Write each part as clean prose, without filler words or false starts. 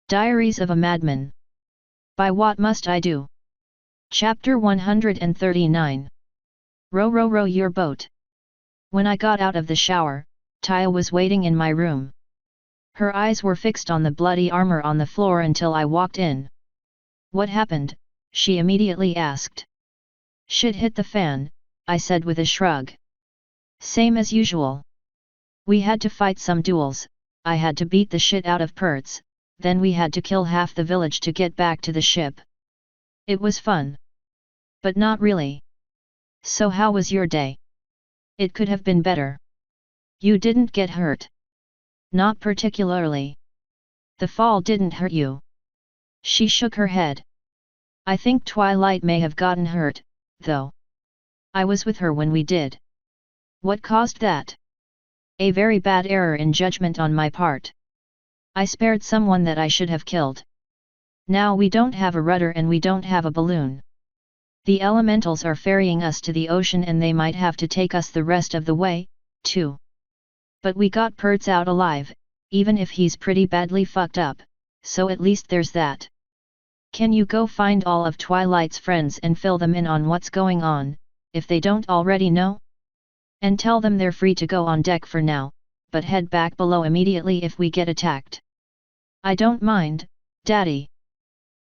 Diaries of a Madman. By What Must I Do? Chapter 139. Row row row your boat. When I got out of the shower, Taya was waiting in my room. Her eyes were fixed on the bloody armor on the floor until I walked in. What happened? She immediately asked. Shit hit the fan, I said with a shrug. Same as usual. We had to fight some duels, I had to beat the shit out of Perts, then we had to kill half the village to get back to the ship. It was fun. But not really. So how was your day? It could have been better. You didn't get hurt? Not particularly. The fall didn't hurt you? She shook her head. I think Twilight may have gotten hurt, though. I was with her when we did. What caused that? A very bad error in judgment on my part. I spared someone that I should have killed. Now we don't have a rudder and we don't have a balloon. The elementals are ferrying us to the ocean and they might have to take us the rest of the way, too. But we got Perts out alive, even if he's pretty badly fucked up, so at least there's that. Can you go find all of Twilight's friends and fill them in on what's going on, if they don't already know? And tell them they're free to go on deck for now, but head back below immediately if we get attacked. I don't mind, Daddy.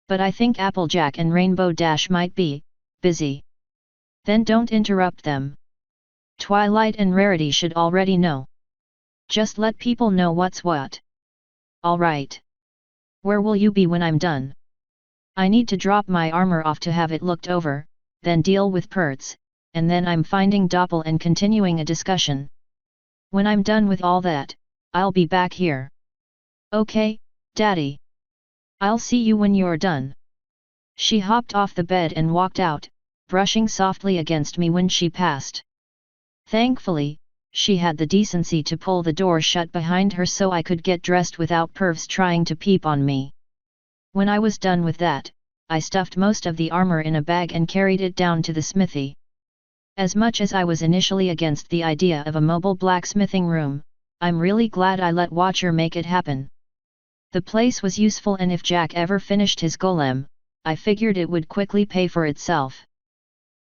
But I think Applejack and Rainbow Dash might be busy. Then don't interrupt them. Twilight and Rarity should already know. Just let people know what's what. Alright. Where will you be when I'm done? I need to drop my armor off to have it looked over, then deal with Perts, and then I'm finding Doppel and continuing a discussion. When I'm done with all that, I'll be back here. Okay, Daddy. I'll see you when you're done. She hopped off the bed and walked out, brushing softly against me when she passed. Thankfully, she had the decency to pull the door shut behind her so I could get dressed without pervs trying to peep on me. When I was done with that, I stuffed most of the armor in a bag and carried it down to the smithy. As much as I was initially against the idea of a mobile blacksmithing room, I'm really glad I let Watcher make it happen. The place was useful and if Jack ever finished his golem, I figured it would quickly pay for itself.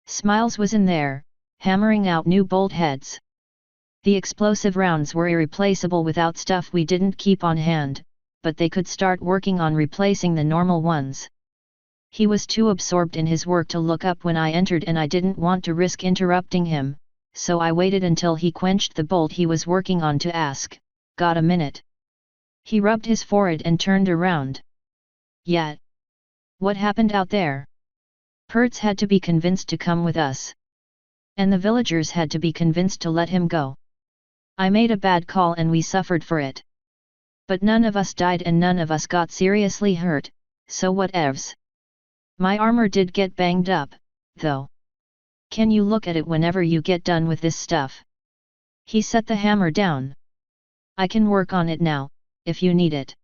Smiles was in there, hammering out new bolt heads. The explosive rounds were irreplaceable without stuff we didn't keep on hand, but they could start working on replacing the normal ones. He was too absorbed in his work to look up when I entered and I didn't want to risk interrupting him, so I waited until he quenched the bolt he was working on to ask, "Got a minute?" He rubbed his forehead and turned around. Yeah. What happened out there? Perts had to be convinced to come with us. And the villagers had to be convinced to let him go. I made a bad call and we suffered for it. But none of us died and none of us got seriously hurt, so whatevs. My armor did get banged up, though. Can you look at it whenever you get done with this stuff? He set the hammer down. I can work on it now, if you need it.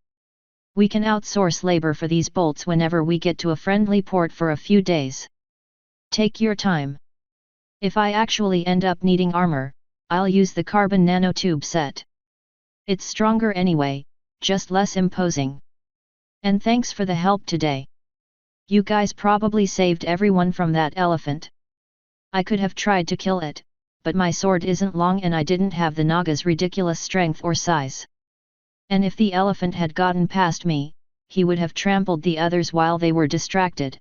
We can outsource labor for these bolts whenever we get to a friendly port for a few days. Take your time. If I actually end up needing armor, I'll use the carbon nanotube set. It's stronger anyway, just less imposing. And thanks for the help today. You guys probably saved everyone from that elephant. I could have tried to kill it, but my sword isn't long and I didn't have the Naga's ridiculous strength or size. And if the elephant had gotten past me, he would have trampled the others while they were distracted.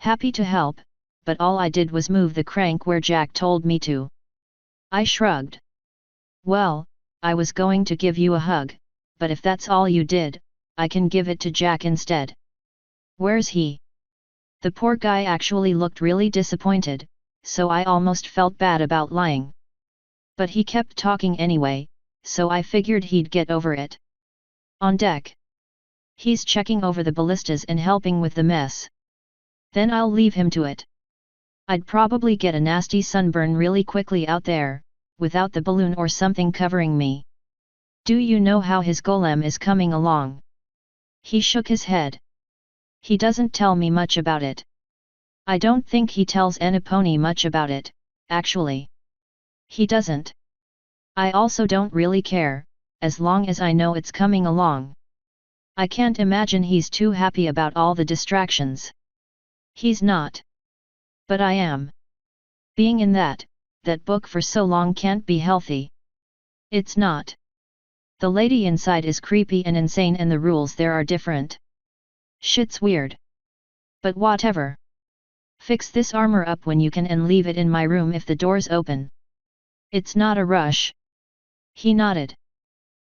Happy to help, but all I did was move the crank where Jack told me to. I shrugged. Well, I was going to give you a hug, but if that's all you did, I can give it to Jack instead. Where's he? The poor guy actually looked really disappointed, so I almost felt bad about lying. But he kept talking anyway, so I figured he'd get over it. On deck. He's checking over the ballistas and helping with the mess. Then I'll leave him to it. I'd probably get a nasty sunburn really quickly out there, without the balloon or something covering me. Do you know how his golem is coming along? He shook his head. He doesn't tell me much about it. I don't think he tells Aniponi much about it, actually. He doesn't. I also don't really care, as long as I know it's coming along. I can't imagine he's too happy about all the distractions. He's not. But I am. Being in that book for so long can't be healthy. It's not. The lady inside is creepy and insane and the rules there are different. Shit's weird. But whatever. Fix this armor up when you can and leave it in my room if the door's open. It's not a rush. He nodded.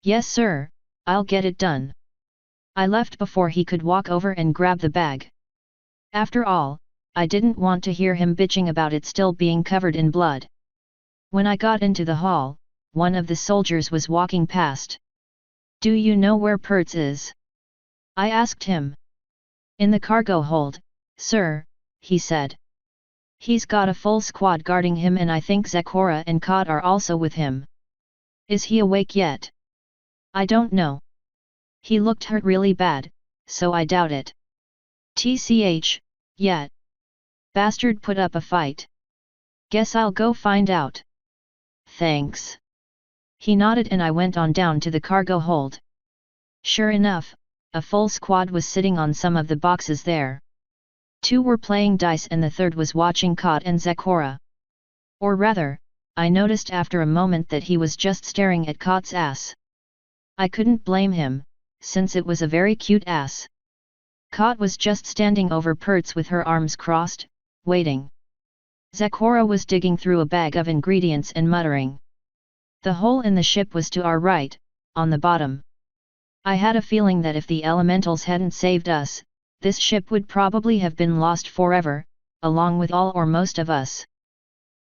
Yes sir, I'll get it done. I left before he could walk over and grab the bag. After all, I didn't want to hear him bitching about it still being covered in blood. When I got into the hall, one of the soldiers was walking past. Do you know where Pertz is? I asked him. In the cargo hold, sir, he said. He's got a full squad guarding him and I think Zecora and Cod are also with him. Is he awake yet? I don't know. He looked hurt really bad, so I doubt it. TCH, yet. Bastard put up a fight. Guess I'll go find out. Thanks. He nodded and I went on down to the cargo hold. Sure enough, a full squad was sitting on some of the boxes there. 2 were playing dice and the third was watching Cod and Zecora. Or rather, I noticed after a moment that he was just staring at Cod's ass. I couldn't blame him, since it was a very cute ass. Cod was just standing over Pertz with her arms crossed, waiting. Zecora was digging through a bag of ingredients and muttering. The hole in the ship was to our right, on the bottom. I had a feeling that if the elementals hadn't saved us, this ship would probably have been lost forever, along with all or most of us.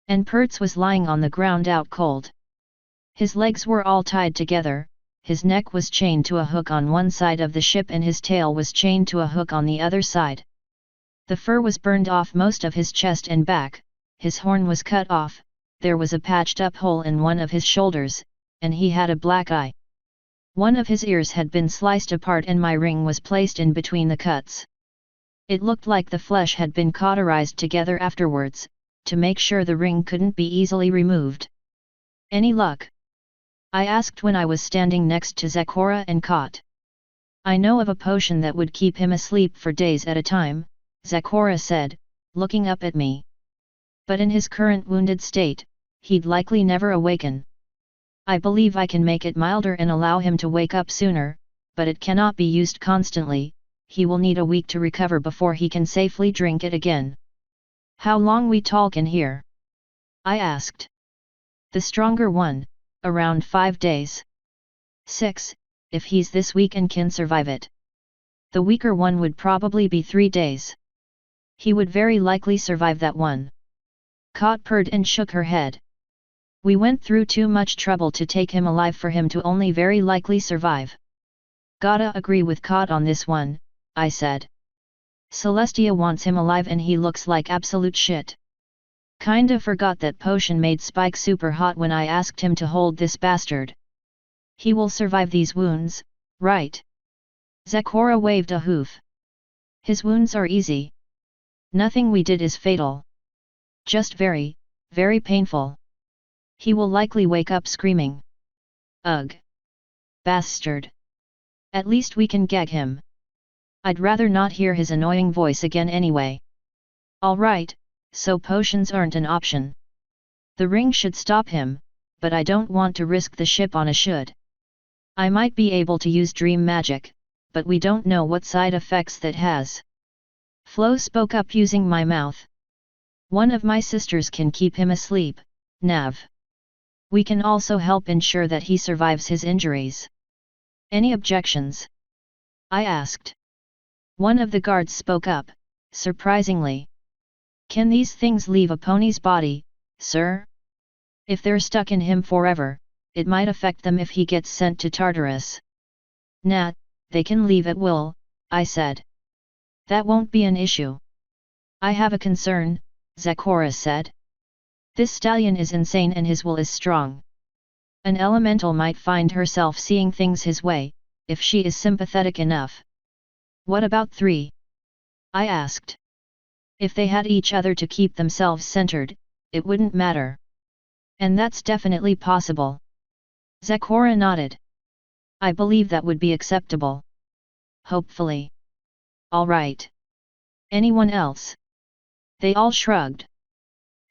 And Pertz was lying on the ground out cold. His legs were all tied together, his neck was chained to a hook on one side of the ship and his tail was chained to a hook on the other side. The fur was burned off most of his chest and back, his horn was cut off, there was a patched up hole in one of his shoulders, and he had a black eye. One of his ears had been sliced apart and my ring was placed in between the cuts. It looked like the flesh had been cauterized together afterwards, to make sure the ring couldn't be easily removed. Any luck? I asked when I was standing next to Zecora and Cod. I know of a potion that would keep him asleep for days at a time, Zecora said, looking up at me. But in his current wounded state, he'd likely never awaken. I believe I can make it milder and allow him to wake up sooner, but it cannot be used constantly, he will need a week to recover before he can safely drink it again. How long we talk in here? I asked. The stronger one, around 5 days. 6, if he's this weak and can survive it. The weaker one would probably be 3 days. He would very likely survive that one. Cod purred and shook her head. We went through too much trouble to take him alive for him to only very likely survive. Gotta agree with Cod on this one, I said. Celestia wants him alive and he looks like absolute shit. Kinda forgot that potion made Spike super hot when I asked him to hold this bastard. He will survive these wounds, right? Zecora waved a hoof. His wounds are easy. Nothing we did is fatal. Just very, very painful. He will likely wake up screaming. Ugh! Bastard! At least we can gag him. I'd rather not hear his annoying voice again anyway. Alright, so potions aren't an option. The ring should stop him, but I don't want to risk the ship on a should. I might be able to use dream magic, but we don't know what side effects that has. Flo spoke up using my mouth. One of my sisters can keep him asleep, Nav. We can also help ensure that he survives his injuries. Any objections? I asked. One of the guards spoke up, surprisingly. Can these things leave a pony's body, sir? If they're stuck in him forever, it might affect them if he gets sent to Tartarus. Nah, they can leave at will, I said. That won't be an issue. I have a concern, Zecora said. This stallion is insane and his will is strong. An elemental might find herself seeing things his way, if she is sympathetic enough. What about 3? I asked. If they had each other to keep themselves centered, it wouldn't matter. And that's definitely possible. Zecora nodded. I believe that would be acceptable. hopefully. All right. Anyone else? They all shrugged.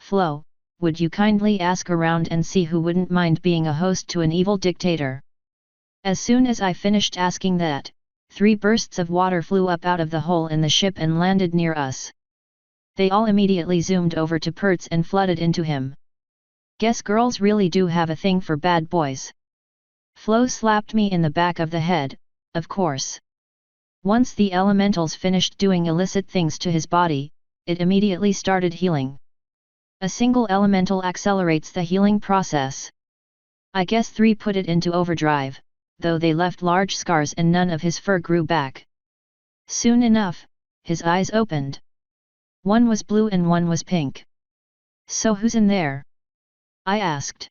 Flo, would you kindly ask around and see who wouldn't mind being a host to an evil dictator? As soon as I finished asking that, 3 bursts of water flew up out of the hole in the ship and landed near us. They all immediately zoomed over to Pertz and flooded into him. Guess girls really do have a thing for bad boys. Flo slapped me in the back of the head, of course. Once the elementals finished doing illicit things to his body, it immediately started healing. A single elemental accelerates the healing process. I guess 3 put it into overdrive, though they left large scars and none of his fur grew back. Soon enough, his eyes opened. One was blue and one was pink. So who's in there? I asked.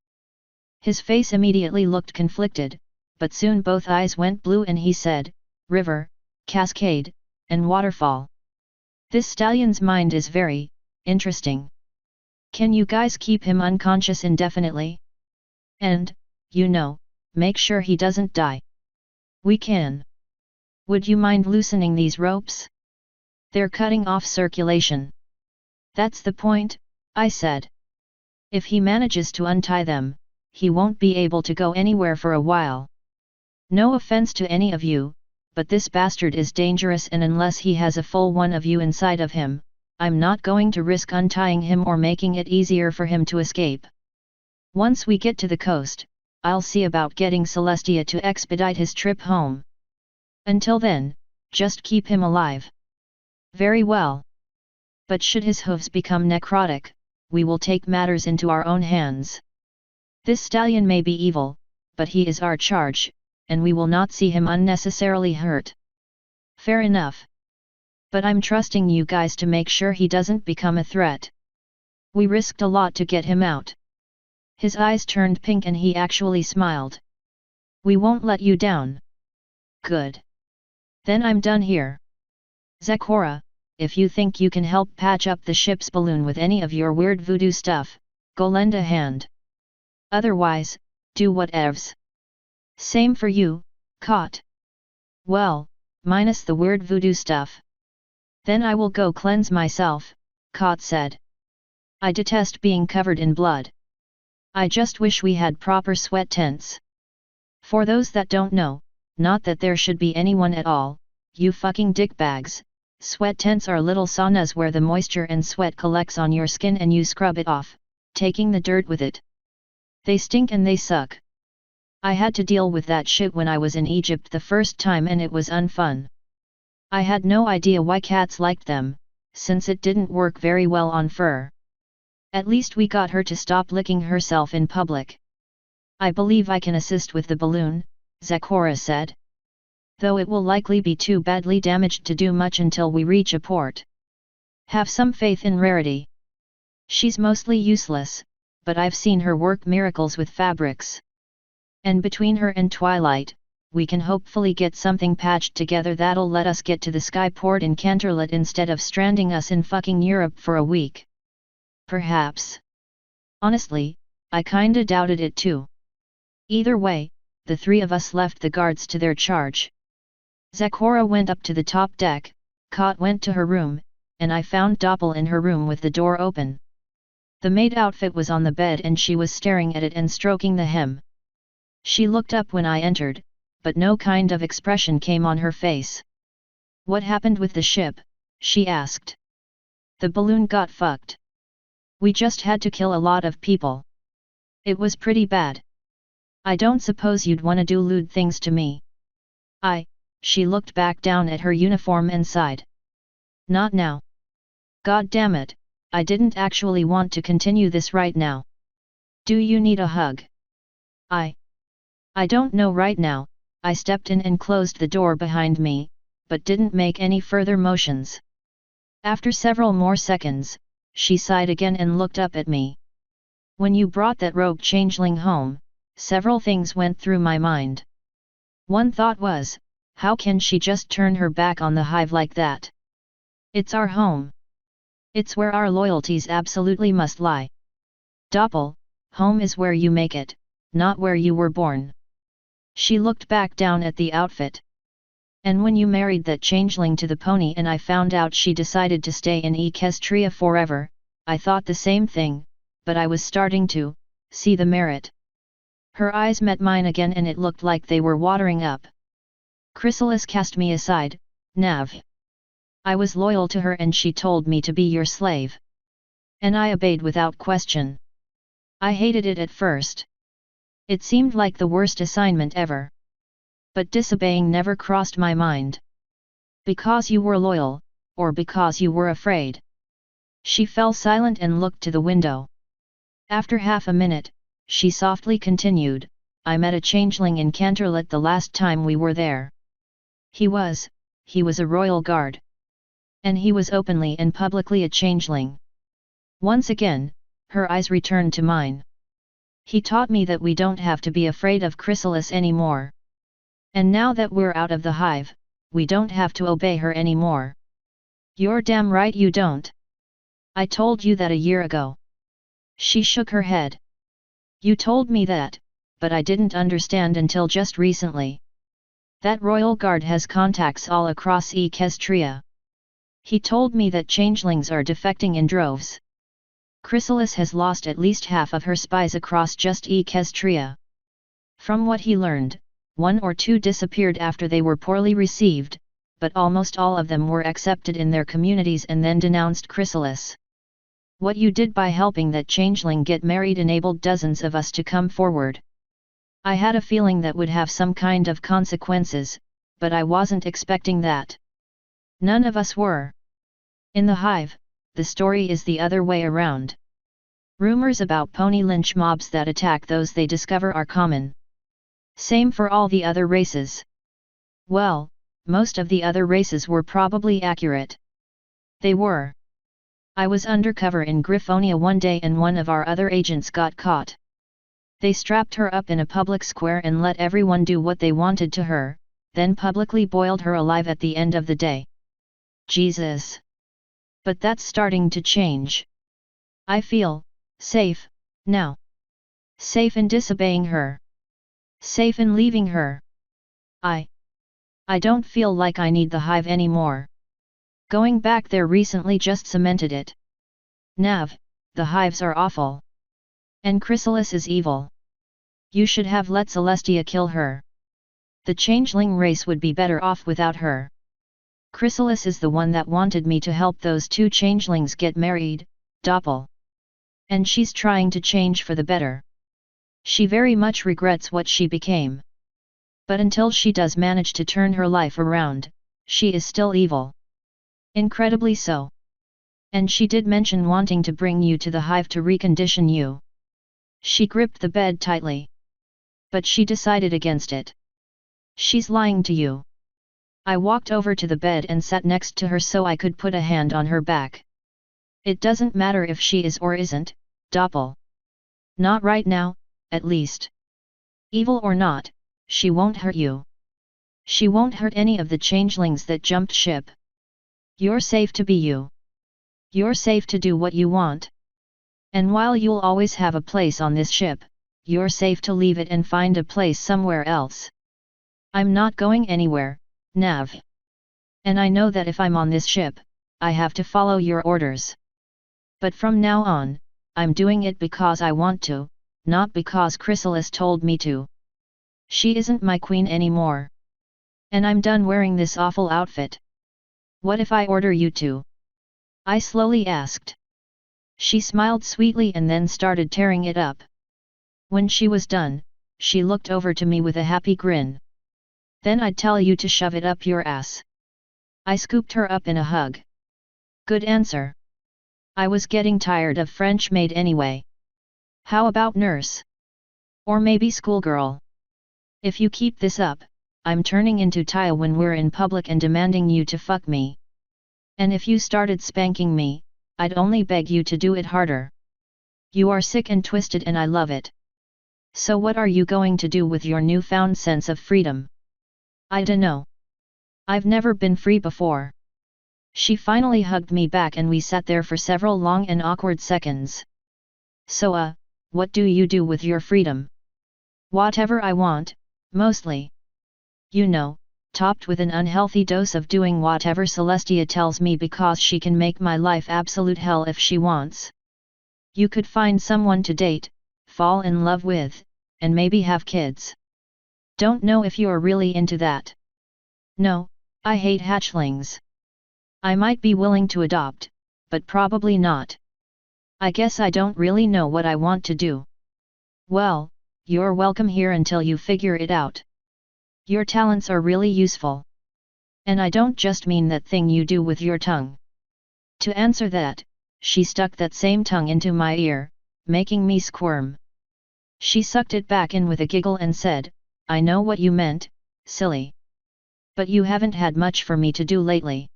His face immediately looked conflicted, but soon both eyes went blue and he said, river, cascade, and waterfall. This stallion's mind is very interesting. Can you guys keep him unconscious indefinitely? And, make sure he doesn't die. We can. Would you mind loosening these ropes? They're cutting off circulation. That's the point, I said. If he manages to untie them, he won't be able to go anywhere for a while. No offense to any of you, but this bastard is dangerous and unless he has a full one of you inside of him, I'm not going to risk untying him or making it easier for him to escape. Once we get to the coast, I'll see about getting Celestia to expedite his trip home. Until then, just keep him alive. Very well. But should his hooves become necrotic, we will take matters into our own hands. This stallion may be evil, but he is our charge, and we will not see him unnecessarily hurt. Fair enough. But I'm trusting you guys to make sure he doesn't become a threat. We risked a lot to get him out. His eyes turned pink and he actually smiled. We won't let you down. Good. Then I'm done here. Zecora, if you think you can help patch up the ship's balloon with any of your weird voodoo stuff, go lend a hand. Otherwise, do whatevs. Same for you, Cot. Well, minus the weird voodoo stuff. Then I will go cleanse myself, Cot said. I detest being covered in blood. I just wish we had proper sweat tents. For those that don't know, not that there should be anyone at all, you fucking dickbags, sweat tents are little saunas where the moisture and sweat collects on your skin and you scrub it off, taking the dirt with it. They stink and they suck. I had to deal with that shit when I was in Egypt the first time and it was unfun. I had no idea why cats liked them, since it didn't work very well on fur. At least we got her to stop licking herself in public. I believe I can assist with the balloon, Zecora said. Though it will likely be too badly damaged to do much until we reach a port. Have some faith in Rarity. She's mostly useless, but I've seen her work miracles with fabrics. And between her and Twilight, we can hopefully get something patched together that'll let us get to the skyport in Canterlot instead of stranding us in fucking Europe for a week. Perhaps. Honestly, I kinda doubted it too. Either way, the 3 of us left the guards to their charge. Zecora went up to the top deck, Cot went to her room, and I found Doppel in her room with the door open. The maid outfit was on the bed and she was staring at it and stroking the hem. She looked up when I entered, but no kind of expression came on her face. What happened with the ship? She asked. The balloon got fucked. We just had to kill a lot of people. It was pretty bad. I don't suppose you'd wanna do lewd things to me. She looked back down at her uniform and sighed. Not now. God damn it, I didn't actually want to continue this right now. Do you need a hug? I don't know right now. I stepped in and closed the door behind me, but didn't make any further motions. After several more seconds, she sighed again and looked up at me. When you brought that rogue changeling home, several things went through my mind. One thought was, how can she just turn her back on the hive like that? It's our home. It's where our loyalties absolutely must lie. Doppel, home is where you make it, not where you were born. She looked back down at the outfit. And when you married that changeling to the pony and I found out she decided to stay in Equestria forever, I thought the same thing, but I was starting to see the merit. Her eyes met mine again and it looked like they were watering up. Chrysalis cast me aside, Nav. I was loyal to her and she told me to be your slave. And I obeyed without question. I hated it at first. It seemed like the worst assignment ever. But disobeying never crossed my mind. Because you were loyal, or because you were afraid? She fell silent and looked to the window. After half a minute, she softly continued, I met a changeling in Canterlot the last time we were there. He was a royal guard. And he was openly and publicly a changeling. Once again, her eyes returned to mine. He taught me that we don't have to be afraid of Chrysalis anymore. And now that we're out of the hive, we don't have to obey her anymore. You're damn right you don't. I told you that a year ago. She shook her head. You told me that, but I didn't understand until just recently. That royal guard has contacts all across Equestria. He told me that changelings are defecting in droves. Chrysalis has lost at least half of her spies across just Equestria. From what he learned, 1 or 2 disappeared after they were poorly received, but almost all of them were accepted in their communities and then denounced Chrysalis. What you did by helping that changeling get married enabled dozens of us to come forward. I had a feeling that would have some kind of consequences, but I wasn't expecting that. None of us were. In the hive, the story is the other way around. Rumors about pony lynch mobs that attack those they discover are common. Same for all the other races. Well, most of the other races were probably accurate. They were. I was undercover in Griffonia one day and one of our other agents got caught. They strapped her up in a public square and let everyone do what they wanted to her, then publicly boiled her alive at the end of the day. Jesus! But that's starting to change. I feel safe now. Safe in disobeying her. Safe in leaving her. I don't feel like I need the hive anymore. Going back there recently just cemented it. Nav, the hives are awful. And Chrysalis is evil. You should have let Celestia kill her. The changeling race would be better off without her. Chrysalis is the one that wanted me to help those 2 changelings get married, Doppel. And she's trying to change for the better. She very much regrets what she became. But until she does manage to turn her life around, she is still evil. Incredibly so. And she did mention wanting to bring you to the hive to recondition you. She gripped the bed tightly. But she decided against it. She's lying to you. I walked over to the bed and sat next to her so I could put a hand on her back. It doesn't matter if she is or isn't, Doppel. Not right now, at least. Evil or not, she won't hurt you. She won't hurt any of the changelings that jumped ship. You're safe to be you. You're safe to do what you want. And while you'll always have a place on this ship, you're safe to leave it and find a place somewhere else. I'm not going anywhere, Nav. And I know that if I'm on this ship, I have to follow your orders. But from now on, I'm doing it because I want to, not because Chrysalis told me to. She isn't my queen anymore. And I'm done wearing this awful outfit. What if I order you to? I slowly asked. She smiled sweetly and then started tearing it up. When she was done, she looked over to me with a happy grin. Then I'd tell you to shove it up your ass. I scooped her up in a hug. Good answer. I was getting tired of French maid anyway. How about nurse? Or maybe schoolgirl? If you keep this up, I'm turning into Taya when we're in public and demanding you to fuck me. And if you started spanking me, I'd only beg you to do it harder. You are sick and twisted and I love it. So what are you going to do with your newfound sense of freedom? I dunno. I've never been free before. She finally hugged me back and we sat there for several long and awkward seconds. So what do you do with your freedom? Whatever I want, mostly. You know, topped with an unhealthy dose of doing whatever Celestia tells me because she can make my life absolute hell if she wants. You could find someone to date, fall in love with, and maybe have kids. Don't know if you're really into that. No, I hate hatchlings. I might be willing to adopt, but probably not. I guess I don't really know what I want to do. Well, you're welcome here until you figure it out. Your talents are really useful. And I don't just mean that thing you do with your tongue. To answer that, she stuck that same tongue into my ear, making me squirm. She sucked it back in with a giggle and said, I know what you meant, silly. But you haven't had much for me to do lately.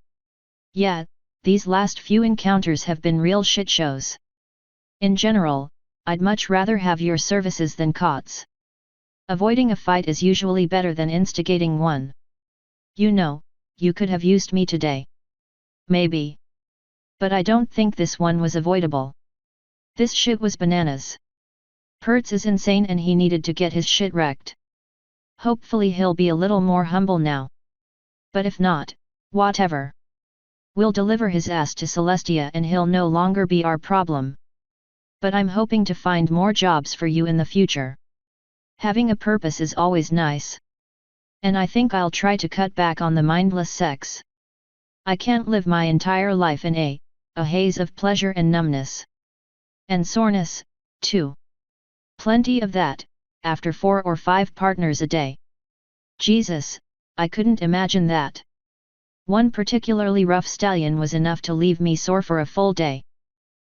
Yeah, these last few encounters have been real shit shows. In general, I'd much rather have your services than Kot's. Avoiding a fight is usually better than instigating one. You know, you could have used me today. Maybe. But I don't think this one was avoidable. This shit was bananas. Pertz is insane and he needed to get his shit wrecked. Hopefully he'll be a little more humble now. But if not, whatever. We'll deliver his ass to Celestia and he'll no longer be our problem. But I'm hoping to find more jobs for you in the future. Having a purpose is always nice. And I think I'll try to cut back on the mindless sex. I can't live my entire life in a haze of pleasure and numbness. And soreness, too. Plenty of that, after 4 or 5 partners a day. Jesus, I couldn't imagine that. One particularly rough stallion was enough to leave me sore for a full day.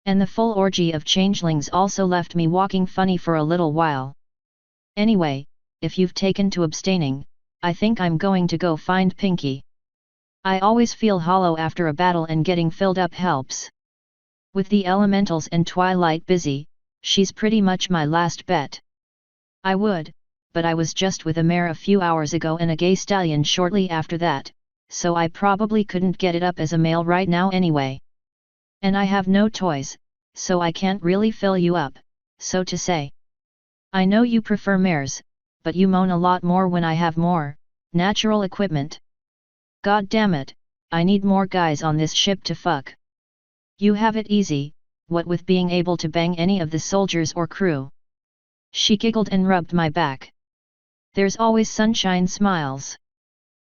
And the full orgy of changelings also left me walking funny for a little while. Anyway, if you've taken to abstaining, I think I'm going to go find Pinky. I always feel hollow after a battle and getting filled up helps. With the elementals and Twilight busy, she's pretty much my last bet. I would, but I was just with a mare a few hours ago and a gay stallion shortly after that, so I probably couldn't get it up as a male right now anyway. And I have no toys, so I can't really fill you up, so to say. I know you prefer mares, but you moan a lot more when I have more natural equipment. God damn it, I need more guys on this ship to fuck. You have it easy, what with being able to bang any of the soldiers or crew. She giggled and rubbed my back. There's always sunshine smiles.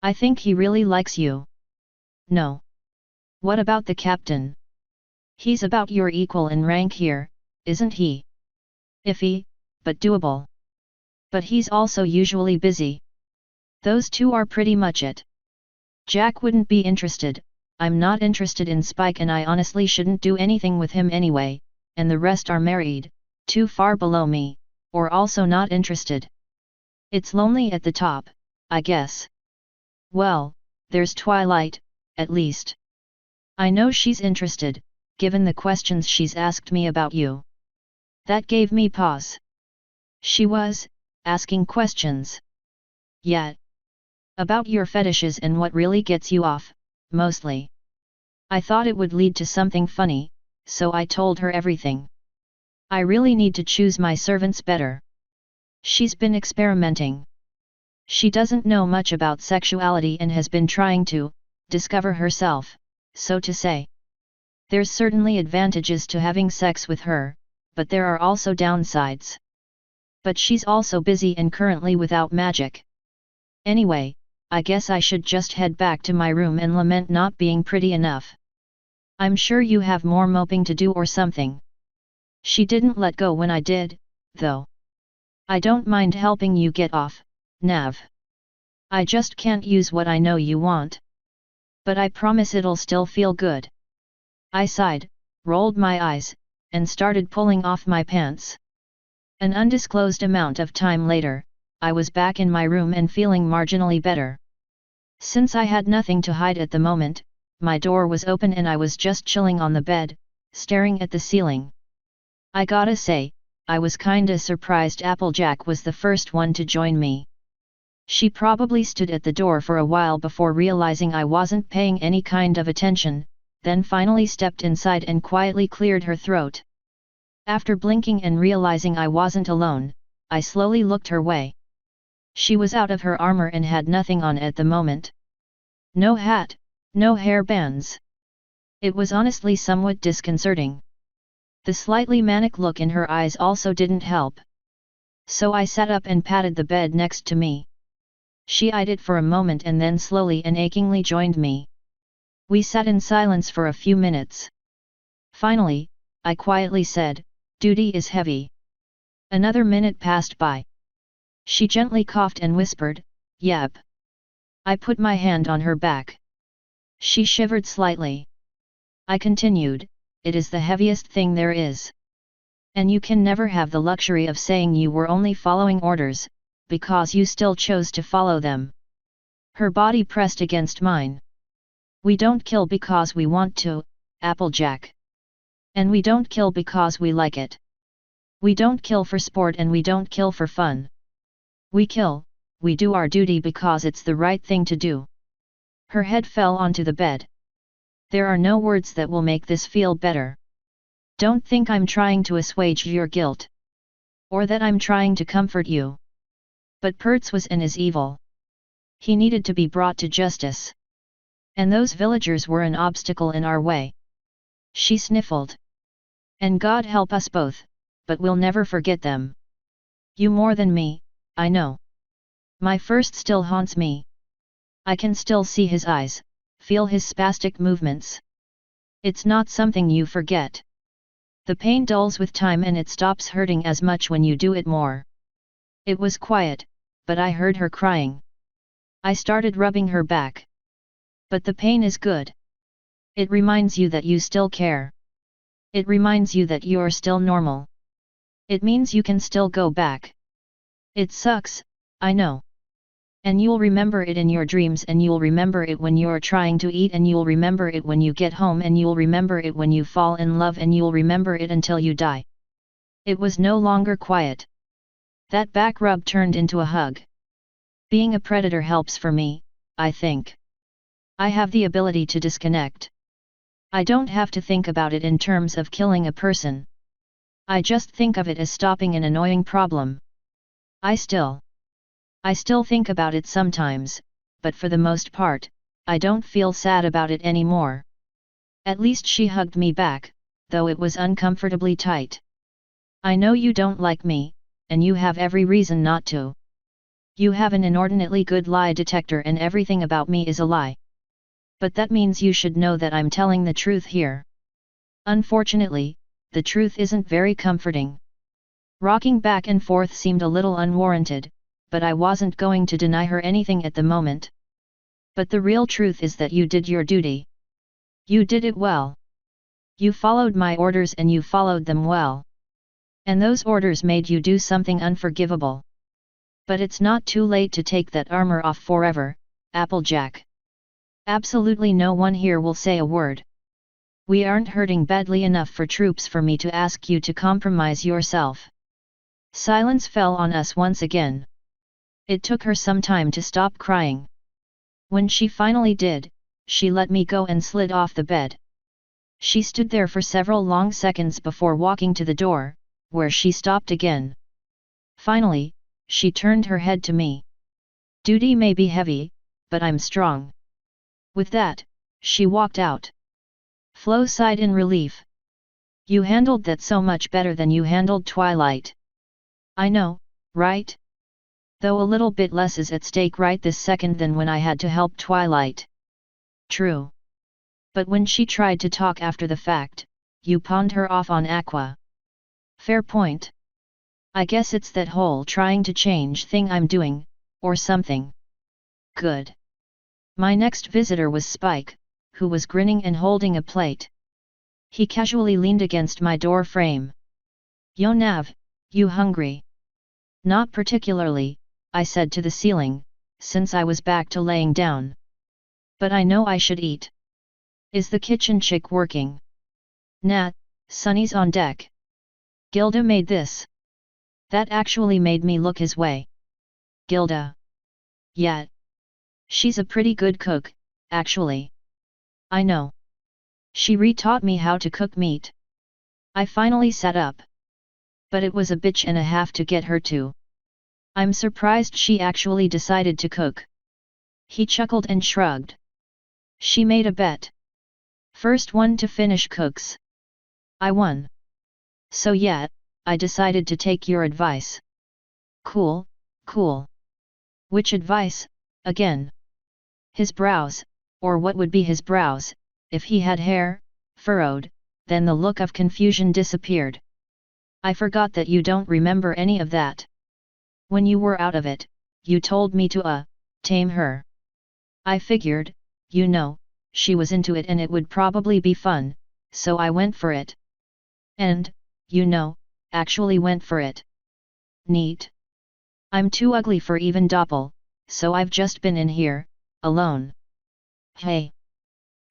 I think he really likes you. No. What about the captain? He's about your equal in rank here, isn't he? Iffy, but doable. But he's also usually busy. Those two are pretty much it. Jack wouldn't be interested, I'm not interested in Spike and I honestly shouldn't do anything with him anyway, and the rest are married, too far below me, or also not interested. It's lonely at the top, I guess. Well, there's Twilight, at least. I know she's interested, given the questions she's asked me about you. That gave me pause. She was asking questions. Yeah. About your fetishes and what really gets you off, mostly. I thought it would lead to something funny, so I told her everything. I really need to choose my servants better. She's been experimenting. She doesn't know much about sexuality and has been trying to discover herself, so to say. There's certainly advantages to having sex with her, but there are also downsides. But she's also busy and currently without magic. Anyway, I guess I should just head back to my room and lament not being pretty enough. I'm sure you have more moping to do or something. She didn't let go when I did, though. I don't mind helping you get off, Nav. I just can't use what I know you want. But I promise it'll still feel good. I sighed, rolled my eyes, and started pulling off my pants. An undisclosed amount of time later, I was back in my room and feeling marginally better. Since I had nothing to hide at the moment, my door was open and I was just chilling on the bed, staring at the ceiling. I gotta say, I was kinda surprised Applejack was the first one to join me. She probably stood at the door for a while before realizing I wasn't paying any kind of attention, then finally stepped inside and quietly cleared her throat. After blinking and realizing I wasn't alone, I slowly looked her way. She was out of her armor and had nothing on at the moment. No hat, no hairbands. It was honestly somewhat disconcerting. The slightly manic look in her eyes also didn't help. So I sat up and patted the bed next to me. She eyed it for a moment and then slowly and achingly joined me. We sat in silence for a few minutes. Finally, I quietly said, "Duty is heavy." Another minute passed by. She gently coughed and whispered, "Yep." I put my hand on her back. She shivered slightly. I continued, "It is the heaviest thing there is. And you can never have the luxury of saying you were only following orders, because you still chose to follow them." Her body pressed against mine. "We don't kill because we want to, Applejack. And we don't kill because we like it. We don't kill for sport and we don't kill for fun. We kill, we do our duty because it's the right thing to do." Her head fell onto the bed. "There are no words that will make this feel better. Don't think I'm trying to assuage your guilt. Or that I'm trying to comfort you. But Pertz was and is evil. He needed to be brought to justice. And those villagers were an obstacle in our way." She sniffled. "And God help us both, but we'll never forget them. You more than me, I know. My first still haunts me. I can still see his eyes, feel his spastic movements. It's not something you forget. The pain dulls with time and it stops hurting as much when you do it more." It was quiet, but I heard her crying. I started rubbing her back. "But the pain is good. It reminds you that you still care. It reminds you that you're still normal. It means you can still go back. It sucks, I know. And you'll remember it in your dreams and you'll remember it when you're trying to eat and you'll remember it when you get home and you'll remember it when you fall in love and you'll remember it until you die." It was no longer quiet. That back rub turned into a hug. Being a predator helps for me, I think. I have the ability to disconnect. I don't have to think about it in terms of killing a person. I just think of it as stopping an annoying problem. I still think about it sometimes, but for the most part, I don't feel sad about it anymore. At least she hugged me back, though it was uncomfortably tight. "I know you don't like me, and you have every reason not to. You have an inordinately good lie detector and everything about me is a lie. But that means you should know that I'm telling the truth here. Unfortunately, the truth isn't very comforting." Rocking back and forth seemed a little unwarranted, but I wasn't going to deny her anything at the moment. "But the real truth is that you did your duty. You did it well. You followed my orders and you followed them well. And those orders made you do something unforgivable. But it's not too late to take that armor off forever, Applejack. Absolutely no one here will say a word. We aren't hurting badly enough for troops for me to ask you to compromise yourself." Silence fell on us once again. It took her some time to stop crying. When she finally did, she let me go and slid off the bed. She stood there for several long seconds before walking to the door, where she stopped again. Finally, she turned her head to me. "Duty may be heavy, but I'm strong." With that, she walked out. Flo sighed in relief. "You handled that so much better than you handled Twilight." "I know, right? Though a little bit less is at stake right this second than when I had to help Twilight." "True. But when she tried to talk after the fact, you pawned her off on Aqua." "Fair point. I guess it's that whole trying to change thing I'm doing, or something." "Good." My next visitor was Spike, who was grinning and holding a plate. He casually leaned against my door frame. "Yo Nav, you hungry?" "Not particularly," I said to the ceiling, since I was back to laying down. "But I know I should eat." "Is the kitchen chick working?" "Nah, Sunny's on deck. Gilda made this." That actually made me look his way. "Gilda?" "Yeah. She's a pretty good cook, actually." "I know. She re-taught me how to cook meat." I finally sat up. But it was a bitch and a half to get her to. I'm surprised she actually decided to cook. He chuckled and shrugged. She made a bet. First one to finish cooks. I won. So yeah, I decided to take your advice. Cool, cool. Which advice, again? His brows, or what would be his brows, if he had hair, furrowed, then the look of confusion disappeared. I forgot that you don't remember any of that. When you were out of it, you told me to tame her. I figured, you know, she was into it and it would probably be fun, so I went for it. And, you know, actually went for it. Neat. I'm too ugly for even Doppel, so I've just been in here, alone. Hey.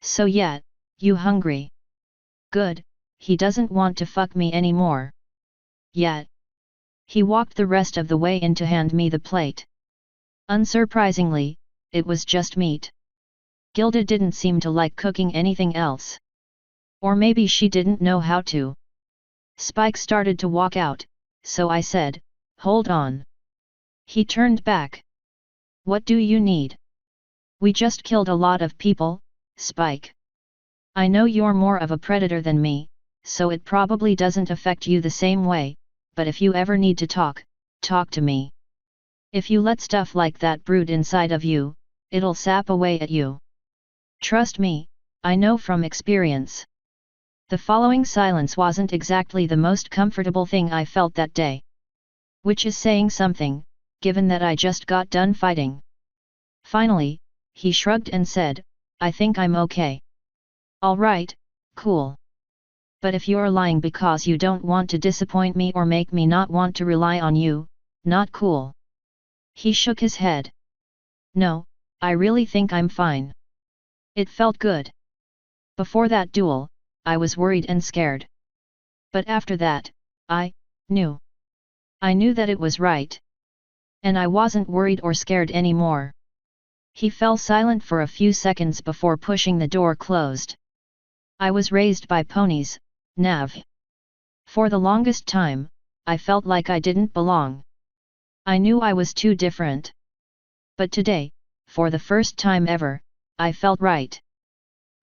So yeah, you hungry? Good, he doesn't want to fuck me anymore. Yet. He walked the rest of the way in to hand me the plate. Unsurprisingly, it was just meat. Gilda didn't seem to like cooking anything else. Or maybe she didn't know how to. Spike started to walk out, so I said, hold on. He turned back. What do you need? We just killed a lot of people, Spike. I know you're more of a predator than me, so it probably doesn't affect you the same way, but if you ever need to talk, talk to me. If you let stuff like that brood inside of you, it'll sap away at you. Trust me, I know from experience. The following silence wasn't exactly the most comfortable thing I felt that day. Which is saying something, given that I just got done fighting. Finally, he shrugged and said, I think I'm okay. Alright, cool. But if you're lying because you don't want to disappoint me or make me not want to rely on you, not cool. He shook his head. No, I really think I'm fine. It felt good. Before that duel, I was worried and scared. But after that, I knew. I knew that it was right. And I wasn't worried or scared anymore. He fell silent for a few seconds before pushing the door closed. I was raised by ponies, Nav. For the longest time, I felt like I didn't belong. I knew I was too different. But today, for the first time ever, I felt right.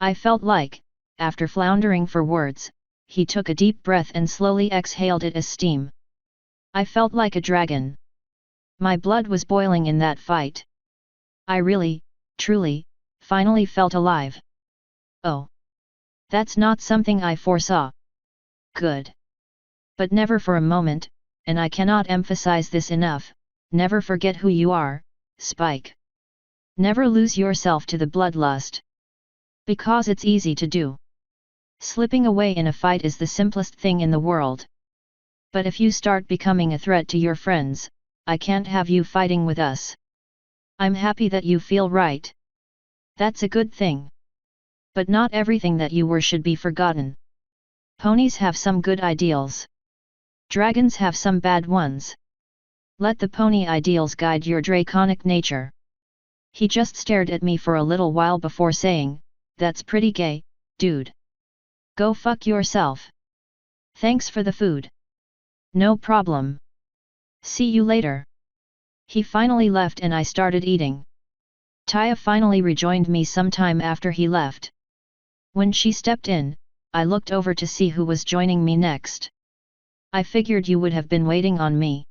I felt like, after floundering for words, he took a deep breath and slowly exhaled it as steam. I felt like a dragon. My blood was boiling in that fight. I really, truly, finally felt alive. Oh. That's not something I foresaw. Good. But never for a moment, and I cannot emphasize this enough, never forget who you are, Spike. Never lose yourself to the bloodlust. Because it's easy to do. Slipping away in a fight is the simplest thing in the world. But if you start becoming a threat to your friends, I can't have you fighting with us. I'm happy that you feel right. That's a good thing. But not everything that you were should be forgotten. Ponies have some good ideals. Dragons have some bad ones. Let the pony ideals guide your draconic nature. He just stared at me for a little while before saying, that's pretty gay, dude. Go fuck yourself. Thanks for the food. No problem. See you later. He finally left and I started eating. Taya finally rejoined me sometime after he left. When she stepped in, I looked over to see who was joining me next. I figured you would have been waiting on me.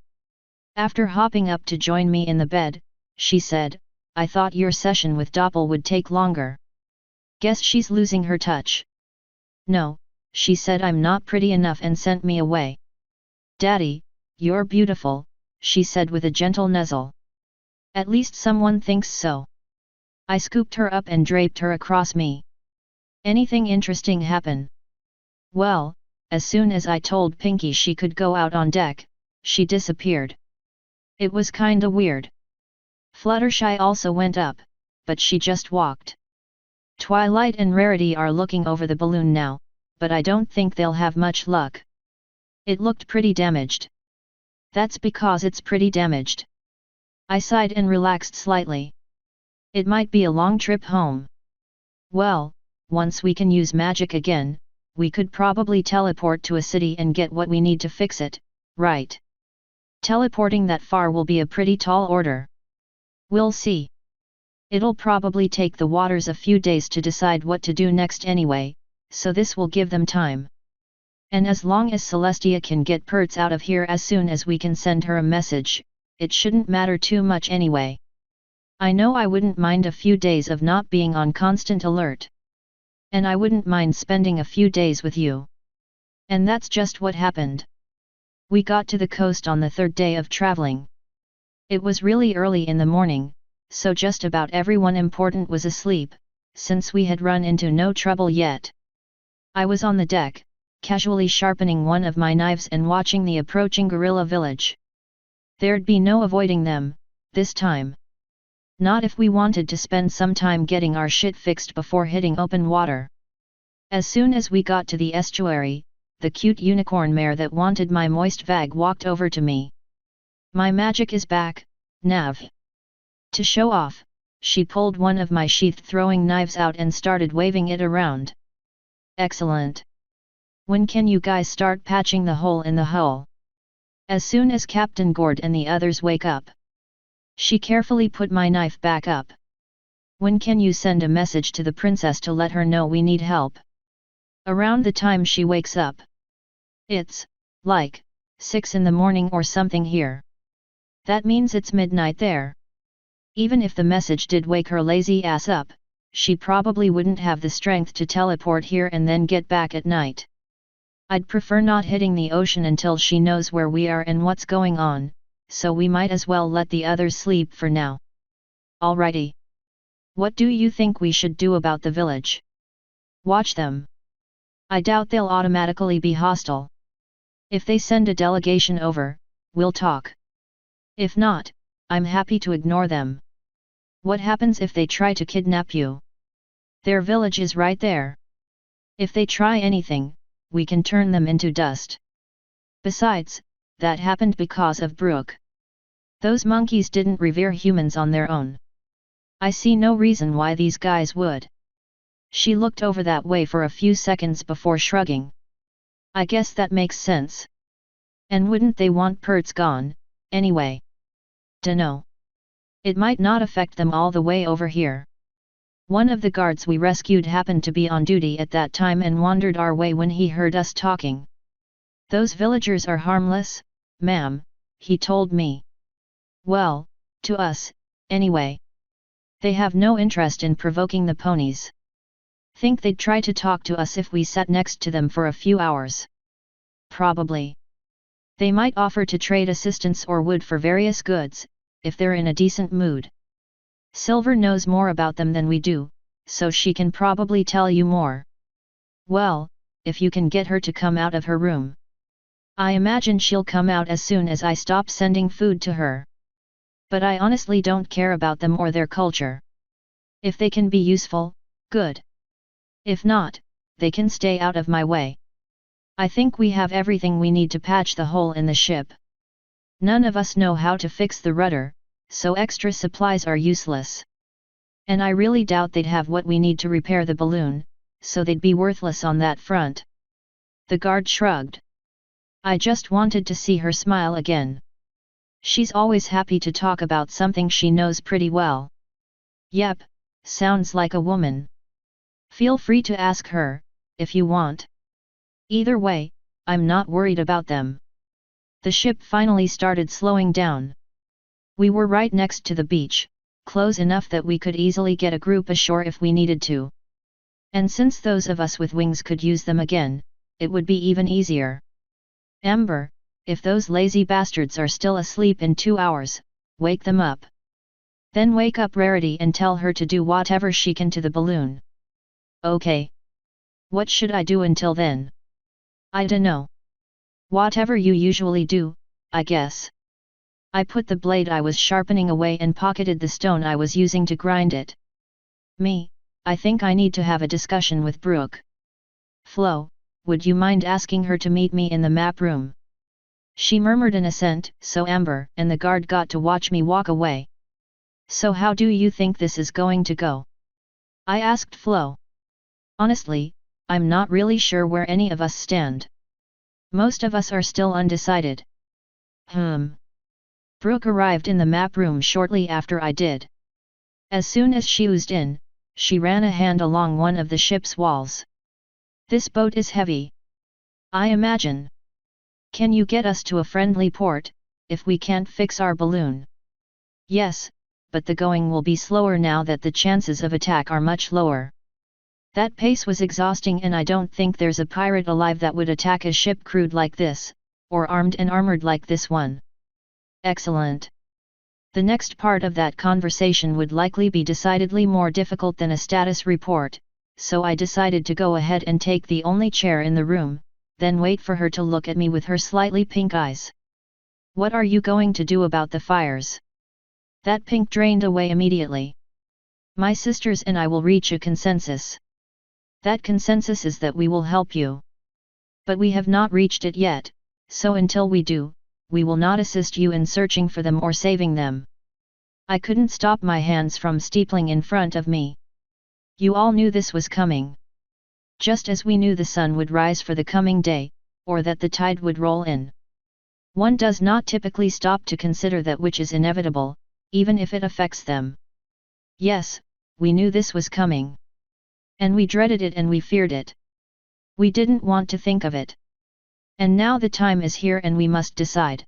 After hopping up to join me in the bed, she said, I thought your session with Doppel would take longer. Guess she's losing her touch. No, she said I'm not pretty enough and sent me away. Daddy, you're beautiful, she said with a gentle nuzzle. At least someone thinks so. I scooped her up and draped her across me. Anything interesting happen? Well, as soon as I told Pinky she could go out on deck, she disappeared. It was kinda weird. Fluttershy also went up, but she just walked. Twilight and Rarity are looking over the balloon now, but I don't think they'll have much luck. It looked pretty damaged. That's because it's pretty damaged. I sighed and relaxed slightly. It might be a long trip home. Well, once we can use magic again, we could probably teleport to a city and get what we need to fix it, right? Teleporting that far will be a pretty tall order. We'll see. It'll probably take the waters a few days to decide what to do next anyway, so this will give them time. And as long as Celestia can get Pertz out of here as soon as we can send her a message, it shouldn't matter too much anyway. I know I wouldn't mind a few days of not being on constant alert. And I wouldn't mind spending a few days with you. And that's just what happened. We got to the coast on the third day of traveling. It was really early in the morning, so just about everyone important was asleep, since we had run into no trouble yet. I was on the deck, casually sharpening one of my knives and watching the approaching guerrilla village. There'd be no avoiding them, this time. Not if we wanted to spend some time getting our shit fixed before hitting open water. As soon as we got to the estuary, the cute unicorn mare that wanted my moist vag walked over to me. My magic is back, Nav. To show off, she pulled one of my sheathed throwing knives out and started waving it around. Excellent. When can you guys start patching the hole in the hull? As soon as Captain Gord and the others wake up. She carefully put my knife back up. When can you send a message to the princess to let her know we need help? Around the time she wakes up. It's, like, 6 in the morning or something here. That means it's midnight there. Even if the message did wake her lazy ass up, she probably wouldn't have the strength to teleport here and then get back at night. I'd prefer not hitting the ocean until she knows where we are and what's going on, so we might as well let the others sleep for now. Alrighty. What do you think we should do about the village? Watch them. I doubt they'll automatically be hostile. If they send a delegation over, we'll talk. If not, I'm happy to ignore them. What happens if they try to kidnap you? Their village is right there. If they try anything, we can turn them into dust. Besides, that happened because of Brooke. Those monkeys didn't revere humans on their own. I see no reason why these guys would. She looked over that way for a few seconds before shrugging. I guess that makes sense. And wouldn't they want Pertz gone, anyway? Dunno. It might not affect them all the way over here. One of the guards we rescued happened to be on duty at that time and wandered our way when he heard us talking. Those villagers are harmless, ma'am, he told me. Well, to us, anyway. They have no interest in provoking the ponies. Think they'd try to talk to us if we sat next to them for a few hours? Probably. They might offer to trade assistance or wood for various goods, if they're in a decent mood. Silver knows more about them than we do, so she can probably tell you more. Well, if you can get her to come out of her room. I imagine she'll come out as soon as I stop sending food to her. But I honestly don't care about them or their culture. If they can be useful, good. If not, they can stay out of my way. I think we have everything we need to patch the hole in the ship. None of us know how to fix the rudder, so extra supplies are useless. And I really doubt they'd have what we need to repair the balloon, so they'd be worthless on that front. The guard shrugged. I just wanted to see her smile again. She's always happy to talk about something she knows pretty well. Yep, sounds like a woman. Feel free to ask her, if you want. Either way, I'm not worried about them. The ship finally started slowing down. We were right next to the beach, close enough that we could easily get a group ashore if we needed to. And since those of us with wings could use them again, it would be even easier. Amber, if those lazy bastards are still asleep in 2 hours, wake them up. Then wake up Rarity and tell her to do whatever she can to the balloon. Okay. What should I do until then? I dunno. Whatever you usually do, I guess. I put the blade I was sharpening away and pocketed the stone I was using to grind it. I think I need to have a discussion with Brooke. Flo, would you mind asking her to meet me in the map room? She murmured an assent, so Amber and the guard got to watch me walk away. So how do you think this is going to go? I asked Flo. Honestly, I'm not really sure where any of us stand. Most of us are still undecided. Brooke arrived in the map room shortly after I did. As soon as she oozed in, she ran a hand along one of the ship's walls. "This boat is heavy, I imagine. Can you get us to a friendly port, if we can't fix our balloon?" "Yes, but the going will be slower now that the chances of attack are much lower." That pace was exhausting, and I don't think there's a pirate alive that would attack a ship crewed like this, or armed and armored like this one. Excellent. The next part of that conversation would likely be decidedly more difficult than a status report, so I decided to go ahead and take the only chair in the room, then wait for her to look at me with her slightly pink eyes. "What are you going to do about the fires?" That pink drained away immediately. "My sisters and I will reach a consensus. That consensus is that we will help you. But we have not reached it yet, so until we do, we will not assist you in searching for them or saving them." I couldn't stop my hands from steepling in front of me. "You all knew this was coming. Just as we knew the sun would rise for the coming day, or that the tide would roll in. One does not typically stop to consider that which is inevitable, even if it affects them. Yes, we knew this was coming. And we dreaded it and we feared it. We didn't want to think of it. And now the time is here and we must decide.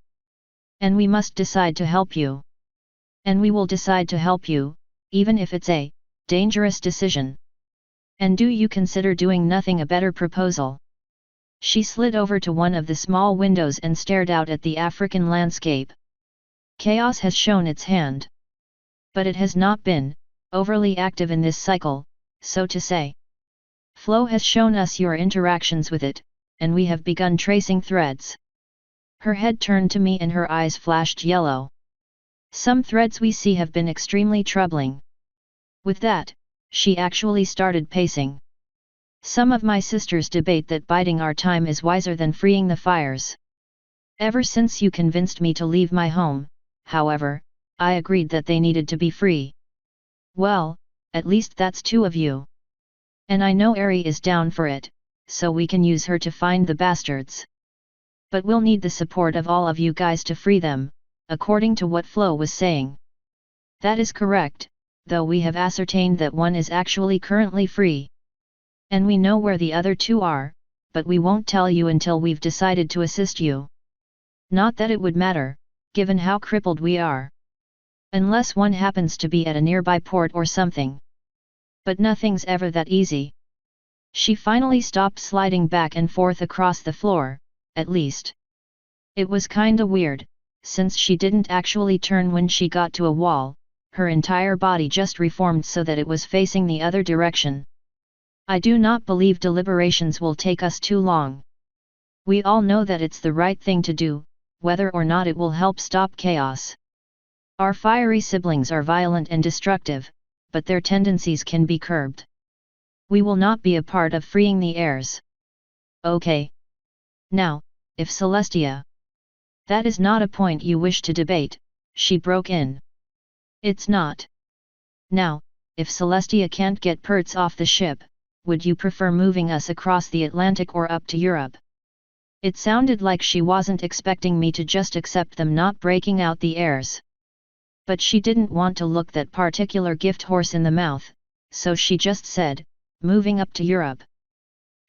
And we must decide to help you. And we will decide to help you, even if it's a dangerous decision. And do you consider doing nothing a better proposal?" She slid over to one of the small windows and stared out at the African landscape. "Chaos has shown its hand. But it has not been overly active in this cycle, so to say. Flow has shown us your interactions with it, and we have begun tracing threads." Her head turned to me and her eyes flashed yellow. "Some threads we see have been extremely troubling." With that, she actually started pacing. "Some of my sisters debate that biding our time is wiser than freeing the fires. Ever since you convinced me to leave my home, however, I agreed that they needed to be free. Well, at least that's two of you. And I know Ari is down for it, so we can use her to find the bastards. But we'll need the support of all of you guys to free them, according to what Flo was saying." "That is correct, though we have ascertained that one is actually currently free. And we know where the other two are, but we won't tell you until we've decided to assist you. Not that it would matter, given how crippled we are. Unless one happens to be at a nearby port or something. But nothing's ever that easy." She finally stopped sliding back and forth across the floor, at least. It was kinda weird, since she didn't actually turn when she got to a wall. Her entire body just reformed so that it was facing the other direction. "I do not believe deliberations will take us too long. We all know that it's the right thing to do, whether or not it will help stop chaos. Our fiery siblings are violent and destructive, but their tendencies can be curbed. We will not be a part of freeing the heirs." "Okay. Now, if Celestia..." "That is not a point you wish to debate," she broke in. "It's not. Now, if Celestia can't get Pertz off the ship, would you prefer moving us across the Atlantic or up to Europe?" It sounded like she wasn't expecting me to just accept them not breaking out the heirs. But she didn't want to look that particular gift horse in the mouth, so she just said, "Moving up to Europe.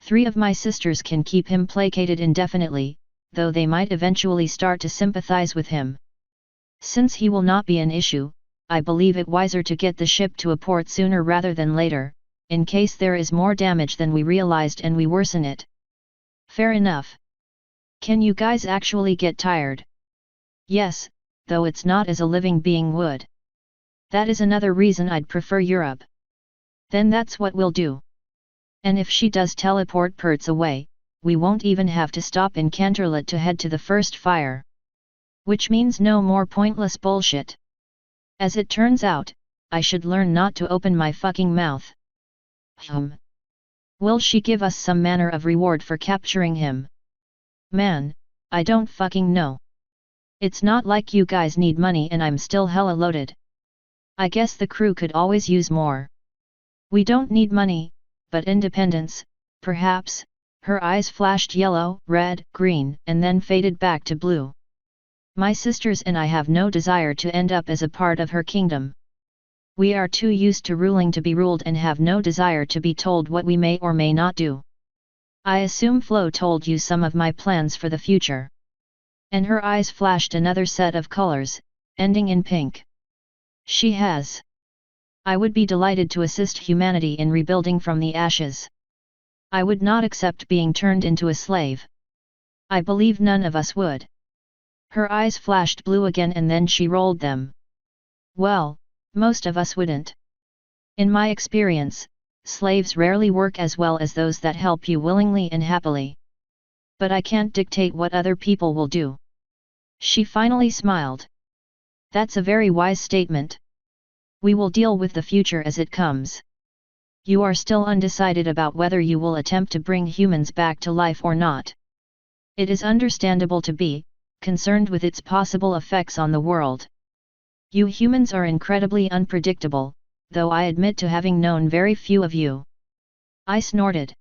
3 of my sisters can keep him placated indefinitely, though they might eventually start to sympathize with him. Since he will not be an issue, I believe it wiser to get the ship to a port sooner rather than later, in case there is more damage than we realized and we worsen it." "Fair enough. Can you guys actually get tired?" "Yes, though it's not as a living being would. That is another reason I'd prefer Europe." "Then that's what we'll do. And if she does teleport Pertz away, we won't even have to stop in Canterlot to head to the first fire. Which means no more pointless bullshit. As it turns out, I should learn not to open my fucking mouth." "Will she give us some manner of reward for capturing him?" "Man, I don't fucking know. It's not like you guys need money and I'm still hella loaded. I guess the crew could always use more." "We don't need money, but independence, perhaps." Her eyes flashed yellow, red, green, and then faded back to blue. My sisters and I have no desire to end up as a part of her kingdom. We are too used to ruling to be ruled and have no desire to be told what we may or may not do. I assume Flo told you some of my plans for the future. And her eyes flashed another set of colors, ending in pink. She has. I would be delighted to assist humanity in rebuilding from the ashes. I would not accept being turned into a slave. I believe none of us would. Her eyes flashed blue again and then she rolled them. Well, most of us wouldn't. In my experience, slaves rarely work as well as those that help you willingly and happily. But I can't dictate what other people will do. She finally smiled. That's a very wise statement. We will deal with the future as it comes. You are still undecided about whether you will attempt to bring humans back to life or not. It is understandable to be concerned with its possible effects on the world. You humans are incredibly unpredictable, though I admit to having known very few of you. I snorted.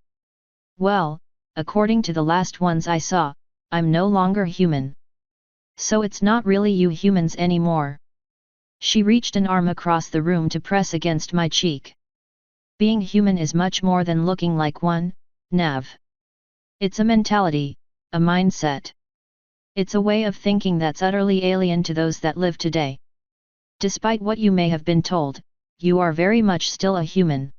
Well, according to the last ones I saw, I'm no longer human. So it's not really you humans anymore. She reached an arm across the room to press against my cheek. Being human is much more than looking like one, Nav. It's a mentality, a mindset. It's a way of thinking that's utterly alien to those that live today. Despite what you may have been told, you are very much still a human.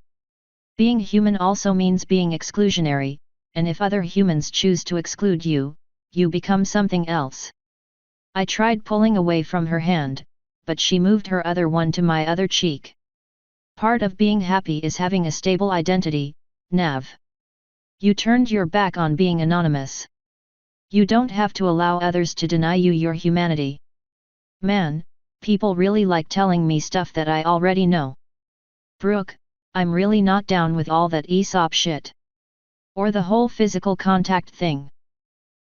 Being human also means being exclusionary, and if other humans choose to exclude you, you become something else. I tried pulling away from her hand, but she moved her other one to my other cheek. Part of being happy is having a stable identity, Nav. You turned your back on being anonymous. You don't have to allow others to deny you your humanity. Man, people really like telling me stuff that I already know. Brooke, I'm really not down with all that Aesop shit. Or the whole physical contact thing.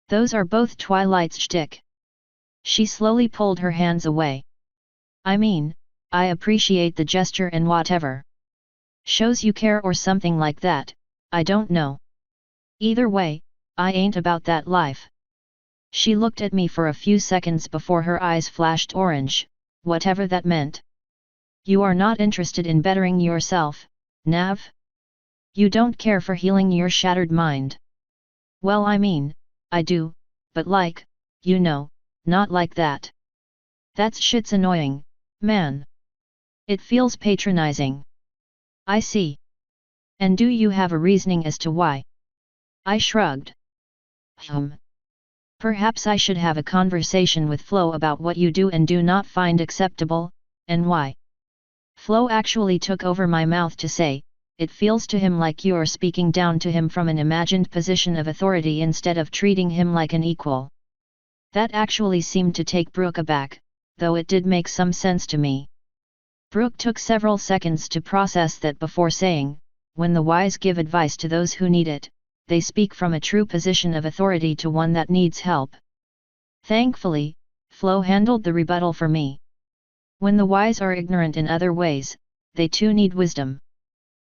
Those are both Twilight's shtick. She slowly pulled her hands away. I mean, I appreciate the gesture and whatever. Shows you care or something like that, I don't know. Either way, I ain't about that life. She looked at me for a few seconds before her eyes flashed orange, whatever that meant. You are not interested in bettering yourself, Nav? You don't care for healing your shattered mind. Well, I mean, I do, but like, you know, not like that. That shit's annoying, man. It feels patronizing. I see. And do you have a reasoning as to why? I shrugged. Perhaps I should have a conversation with Flo about what you do and do not find acceptable, and why. Flo actually took over my mouth to say, it feels to him like you're speaking down to him from an imagined position of authority instead of treating him like an equal. That actually seemed to take Brooke aback, though it did make some sense to me. Brooke took several seconds to process that before saying, when the wise give advice to those who need it, they speak from a true position of authority to one that needs help. Thankfully, Flo handled the rebuttal for me. When the wise are ignorant in other ways, they too need wisdom.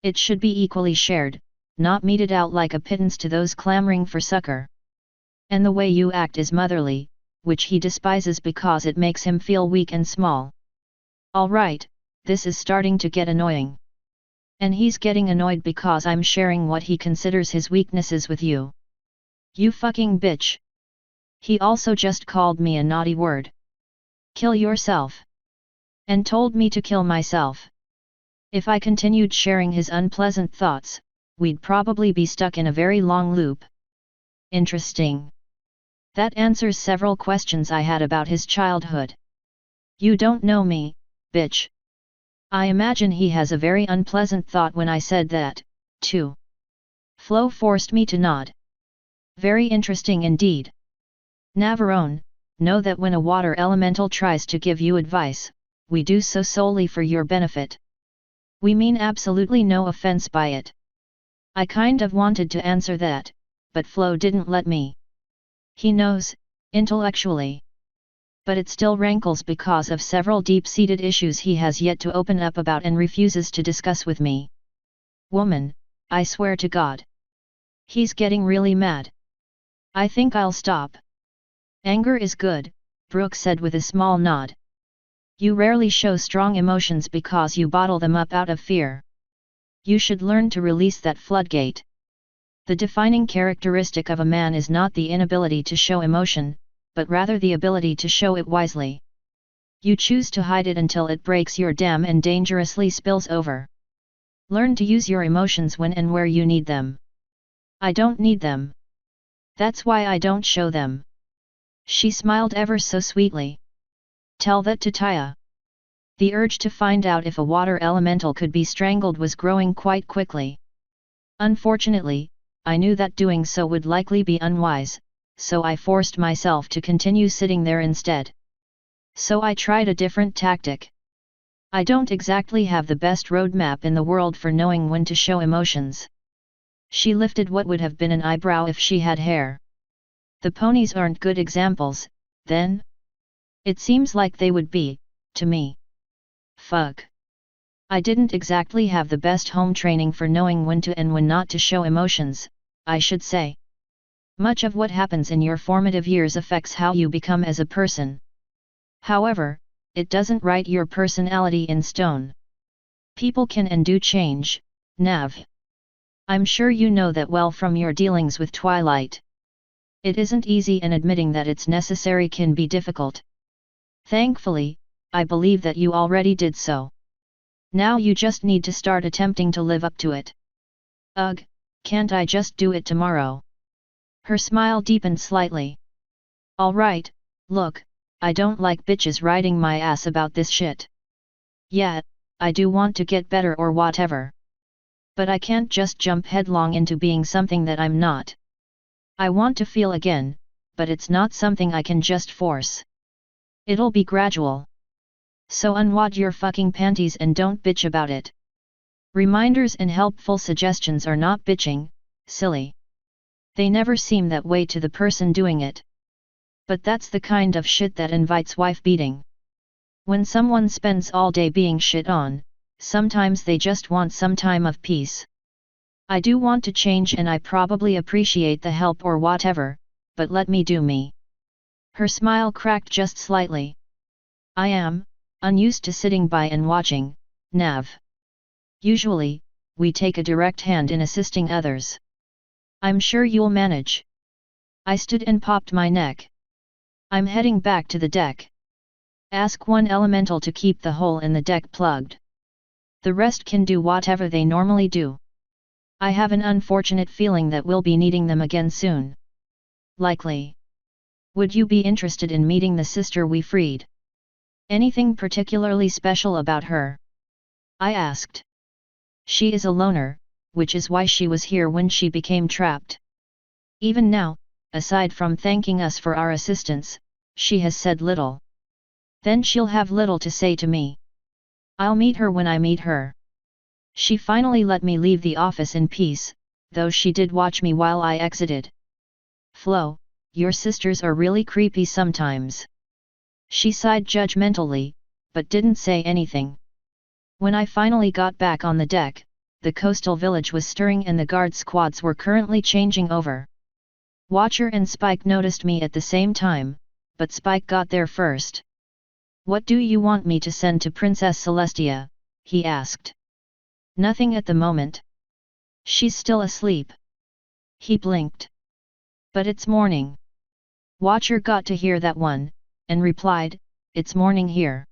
It should be equally shared, not meted out like a pittance to those clamoring for succor. And the way you act is motherly, which he despises because it makes him feel weak and small. All right, this is starting to get annoying. And he's getting annoyed because I'm sharing what he considers his weaknesses with you. You fucking bitch. He also just called me a naughty word. Kill yourself. And told me to kill myself. If I continued sharing his unpleasant thoughts, we'd probably be stuck in a very long loop. Interesting. That answers several questions I had about his childhood. You don't know me, bitch. I imagine he has a very unpleasant thought when I said that, too. Flo forced me to nod. Very interesting indeed. Navarone, know that when a water elemental tries to give you advice, we do so solely for your benefit. We mean absolutely no offense by it. I kind of wanted to answer that, but Flo didn't let me. He knows, intellectually. But it still rankles because of several deep-seated issues he has yet to open up about and refuses to discuss with me. Woman, I swear to God. He's getting really mad. I think I'll stop. Anger is good, Brooke said with a small nod. You rarely show strong emotions because you bottle them up out of fear. You should learn to release that floodgate. The defining characteristic of a man is not the inability to show emotion, but rather the ability to show it wisely. You choose to hide it until it breaks your dam and dangerously spills over. Learn to use your emotions when and where you need them. I don't need them. That's why I don't show them. She smiled ever so sweetly. Tell that to Taya. The urge to find out if a water elemental could be strangled was growing quite quickly. Unfortunately, I knew that doing so would likely be unwise, so I forced myself to continue sitting there instead. So I tried a different tactic. I don't exactly have the best roadmap in the world for knowing when to show emotions. She lifted what would have been an eyebrow if she had hair. The ponies aren't good examples, then? It seems like they would be, to me. Fuck. I didn't exactly have the best home training for knowing when to and when not to show emotions, I should say. Much of what happens in your formative years affects how you become as a person. However, it doesn't write your personality in stone. People can and do change, Nav. I'm sure you know that well from your dealings with Twilight. It isn't easy, and admitting that it's necessary can be difficult. Thankfully, I believe that you already did so. Now you just need to start attempting to live up to it. Ugh, can't I just do it tomorrow? Her smile deepened slightly. Alright, look, I don't like bitches riding my ass about this shit. Yeah, I do want to get better or whatever. But I can't just jump headlong into being something that I'm not. I want to feel again, but it's not something I can just force. It'll be gradual. So unwad your fucking panties and don't bitch about it. Reminders and helpful suggestions are not bitching, silly. They never seem that way to the person doing it. But that's the kind of shit that invites wife beating. When someone spends all day being shit on, sometimes they just want some time of peace. I do want to change, and I probably appreciate the help or whatever, but let me do me. Her smile cracked just slightly. I am unused to sitting by and watching, Nav. Usually, we take a direct hand in assisting others. I'm sure you'll manage. I stood and popped my neck. I'm heading back to the deck. Ask one elemental to keep the hole in the deck plugged. The rest can do whatever they normally do. I have an unfortunate feeling that we'll be needing them again soon. Likely. Would you be interested in meeting the sister we freed? Anything particularly special about her? I asked. She is a loner, which is why she was here when she became trapped. Even now, aside from thanking us for our assistance, she has said little. Then she'll have little to say to me. I'll meet her when I meet her. She finally let me leave the office in peace, though she did watch me while I exited. Flo, your sisters are really creepy sometimes. She sighed judgmentally, but didn't say anything. When I finally got back on the deck, the coastal village was stirring and the guard squads were currently changing over. Watcher and Spike noticed me at the same time, but Spike got there first. What do you want me to send to Princess Celestia? He asked. Nothing at the moment. She's still asleep. He blinked. But it's morning. Watcher got to hear that one, and replied, it's morning here.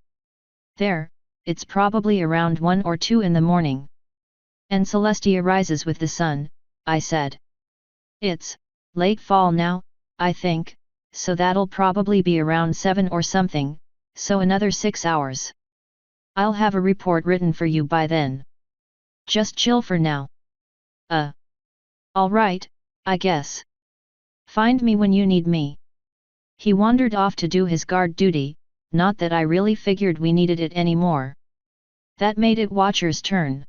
There, it's probably around 1 or 2 in the morning. And Celestia rises with the sun, I said. It's late fall now, I think, so that'll probably be around 7 or something, so another 6 hours. I'll have a report written for you by then. Just chill for now. Alright, I guess. Find me when you need me. He wandered off to do his guard duty, not that I really figured we needed it anymore. That made it Watcher's turn.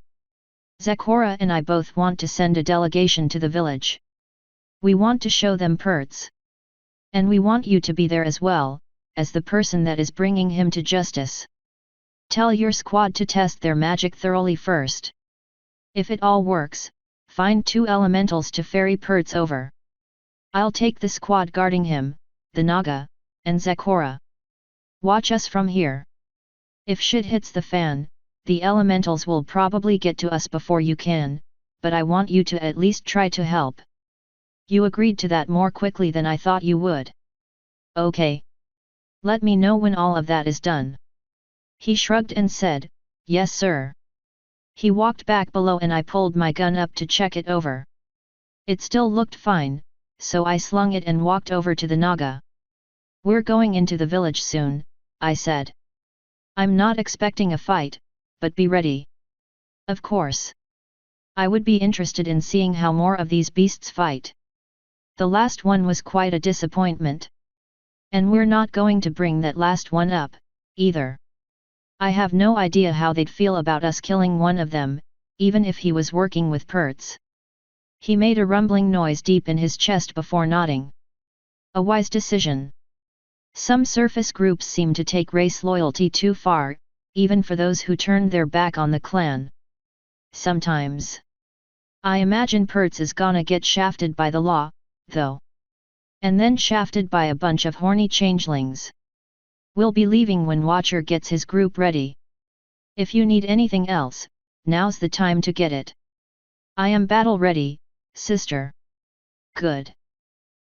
Zecora and I both want to send a delegation to the village. We want to show them Pertz. And we want you to be there as well, as the person that is bringing him to justice. Tell your squad to test their magic thoroughly first. If it all works, find 2 elementals to ferry Pertz over. I'll take the squad guarding him, the Naga, and Zecora. Watch us from here. If shit hits the fan, the elementals will probably get to us before you can, but I want you to at least try to help. You agreed to that more quickly than I thought you would. Okay. Let me know when all of that is done. He shrugged and said, yes sir. He walked back below and I pulled my gun up to check it over. It still looked fine, so I slung it and walked over to the Naga. We're going into the village soon, I said. I'm not expecting a fight, but be ready. Of course. I would be interested in seeing how more of these beasts fight. The last one was quite a disappointment. And we're not going to bring that last one up, either. I have no idea how they'd feel about us killing one of them, even if he was working with Perts. He made a rumbling noise deep in his chest before nodding. A wise decision. Some surface groups seem to take race loyalty too far, even for those who turned their back on the clan. Sometimes. I imagine Perts is gonna get shafted by the law, though. And then shafted by a bunch of horny changelings. We'll be leaving when Watcher gets his group ready. If you need anything else, now's the time to get it. I am battle ready, sister. Good.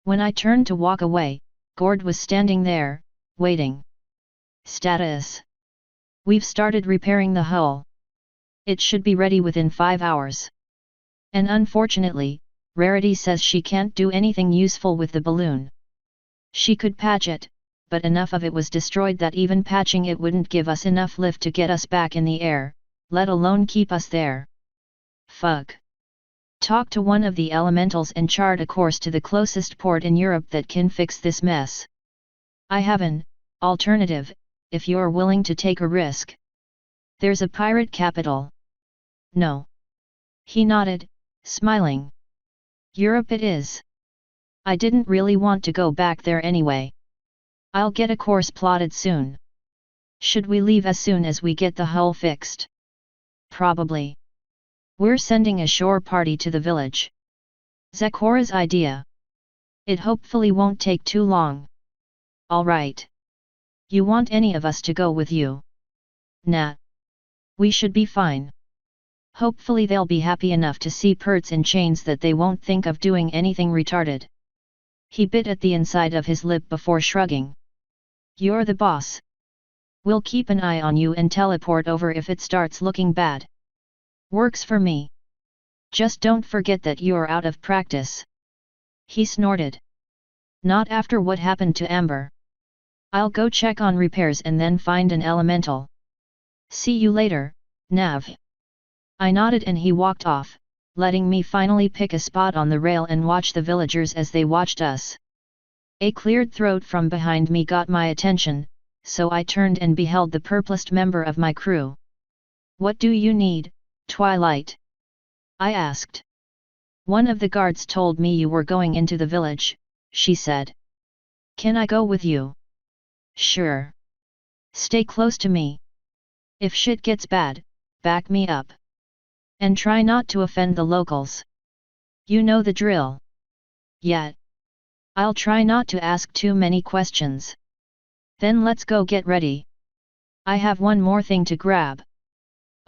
When I turned to walk away, Gord was standing there, waiting. Status. We've started repairing the hull. It should be ready within 5 hours. And unfortunately, Rarity says she can't do anything useful with the balloon. She could patch it, but enough of it was destroyed that even patching it wouldn't give us enough lift to get us back in the air, let alone keep us there. Fuck. Talk to one of the elementals and chart a course to the closest port in Europe that can fix this mess. I have an alternative, if you're willing to take a risk. There's a pirate capital. No. He nodded, smiling. Europe it is. I didn't really want to go back there anyway. I'll get a course plotted soon. Should we leave as soon as we get the hull fixed? Probably. We're sending a shore party to the village. Zakora's idea. It hopefully won't take too long. Alright. You want any of us to go with you? Nah. We should be fine. Hopefully they'll be happy enough to see Perts in chains that they won't think of doing anything retarded. He bit at the inside of his lip before shrugging. You're the boss. We'll keep an eye on you and teleport over if it starts looking bad. Works for me. Just don't forget that you're out of practice. He snorted. Not after what happened to Amber. I'll go check on repairs and then find an elemental. See you later, Nav. I nodded and he walked off, letting me finally pick a spot on the rail and watch the villagers as they watched us. A cleared throat from behind me got my attention, so I turned and beheld the purplest member of my crew. What do you need, Twilight? I asked. One of the guards told me you were going into the village, she said. Can I go with you? Sure. Stay close to me. If shit gets bad, back me up. And try not to offend the locals. You know the drill. Yeah. I'll try not to ask too many questions. Then let's go get ready. I have one more thing to grab.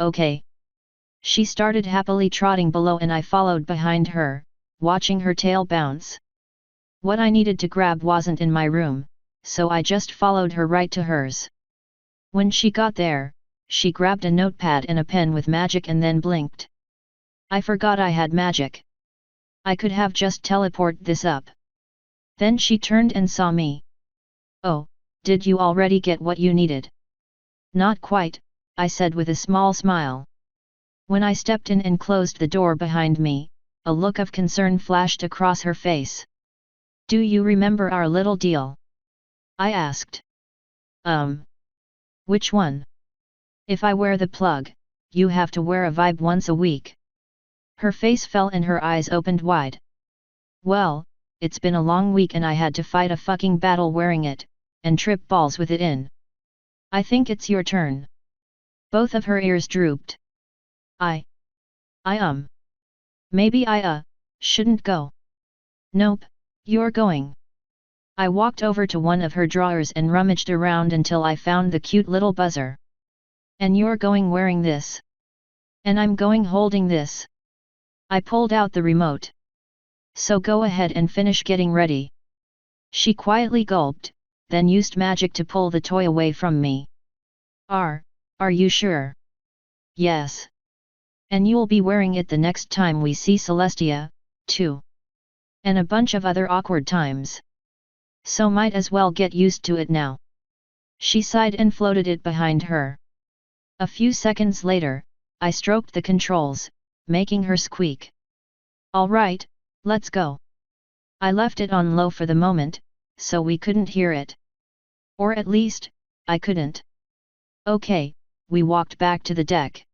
Okay. She started happily trotting below and I followed behind her, watching her tail bounce. What I needed to grab wasn't in my room, so I just followed her right to hers. When she got there, she grabbed a notepad and a pen with magic and then blinked. I forgot I had magic. I could have just teleported this up. Then she turned and saw me. Oh, did you already get what you needed? Not quite, I said with a small smile. When I stepped in and closed the door behind me, a look of concern flashed across her face. Do you remember our little deal? I asked. Which one? If I wear the plug, you have to wear a vibe once a week. Her face fell and her eyes opened wide. Well, it's been a long week and I had to fight a fucking battle wearing it, and trip balls with it in. I think it's your turn. Both of her ears drooped. Maybe I shouldn't go. Nope, you're going. I walked over to one of her drawers and rummaged around until I found the cute little buzzer. And you're going wearing this. And I'm going holding this. I pulled out the remote. So go ahead and finish getting ready. She quietly gulped, then used magic to pull the toy away from me. Are you sure? Yes. And you'll be wearing it the next time we see Celestia, too. And a bunch of other awkward times. So might as well get used to it now. She sighed and floated it behind her. A few seconds later, I stroked the controls, making her squeak. All right, let's go. I left it on low for the moment, so we couldn't hear it. Or at least, I couldn't. Okay, we walked back to the deck.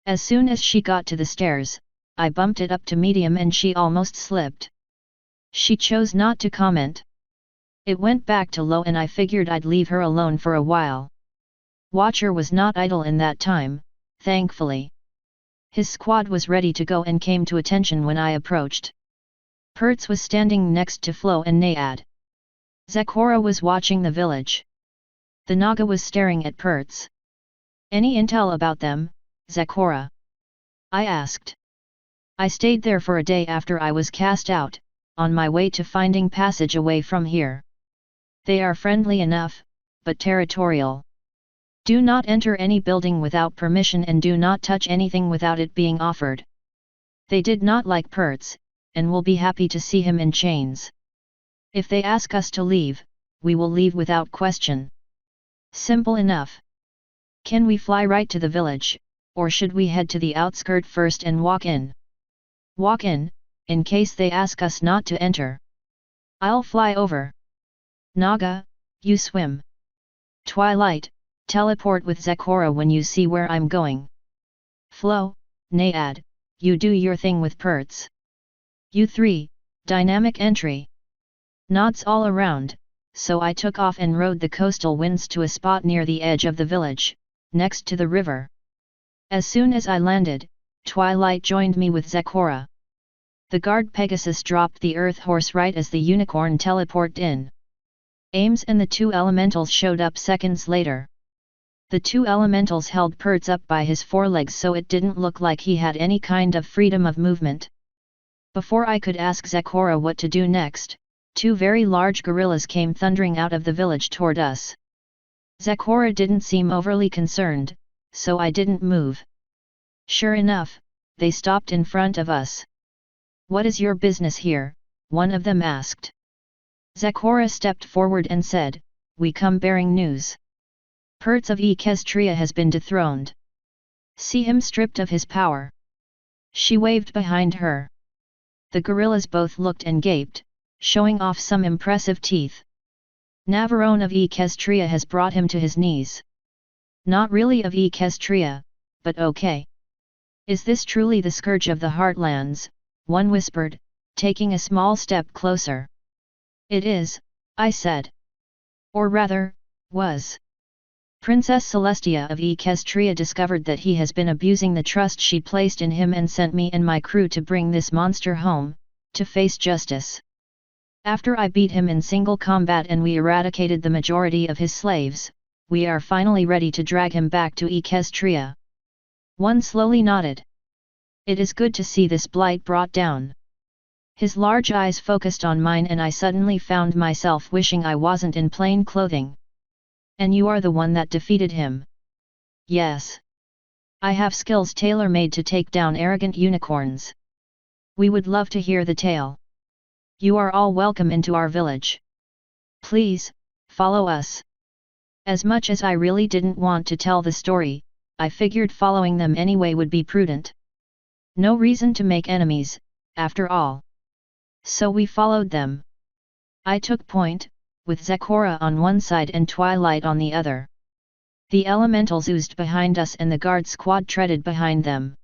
As soon as she got to the stairs, I bumped it up to medium and she almost slipped. She chose not to comment. It went back to low and I figured I'd leave her alone for a while. Watcher was not idle in that time, thankfully. His squad was ready to go and came to attention when I approached. Pertz was standing next to Flo and Nayad. Zecora was watching the village. The Naga was staring at Pertz. Any intel about them, Zecora? I asked. I stayed there for a day after I was cast out, on my way to finding passage away from here. They are friendly enough, but territorial. Do not enter any building without permission and do not touch anything without it being offered. They did not like Pertz, and will be happy to see him in chains. If they ask us to leave, we will leave without question. Simple enough. Can we fly right to the village, or should we head to the outskirt first and walk in? Walk in case they ask us not to enter. I'll fly over. Naga, you swim. Twilight, teleport with Zecora when you see where I'm going. Flo, Nayad, you do your thing with Pertz. You three, dynamic entry. Nods all around, so I took off and rode the coastal winds to a spot near the edge of the village, next to the river. As soon as I landed, Twilight joined me with Zecora. The guard Pegasus dropped the earth horse right as the unicorn teleported in. Ames and the two elementals showed up seconds later. The two elementals held Pertz up by his forelegs so it didn't look like he had any kind of freedom of movement. Before I could ask Zecora what to do next, two very large gorillas came thundering out of the village toward us. Zecora didn't seem overly concerned, so I didn't move. Sure enough, they stopped in front of us. What is your business here? One of them asked. Zecora stepped forward and said, we come bearing news. Pertz of Equestria has been dethroned. See him stripped of his power. She waved behind her. The gorillas both looked and gaped, showing off some impressive teeth. Navarone of Equestria has brought him to his knees. Not really of Equestria, but okay. Is this truly the scourge of the Heartlands? One whispered, taking a small step closer. It is, I said. Or rather, was. Princess Celestia of Equestria discovered that he has been abusing the trust she placed in him and sent me and my crew to bring this monster home, to face justice. After I beat him in single combat and we eradicated the majority of his slaves, we are finally ready to drag him back to Equestria. One slowly nodded. It is good to see this blight brought down. His large eyes focused on mine and I suddenly found myself wishing I wasn't in plain clothing. And you are the one that defeated him. Yes. I have skills tailor-made to take down arrogant unicorns. We would love to hear the tale. You are all welcome into our village. Please, follow us. As much as I really didn't want to tell the story, I figured following them anyway would be prudent. No reason to make enemies, after all. So we followed them. I took point, with Zecora on one side and Twilight on the other. The elementals oozed behind us and the guard squad treaded behind them.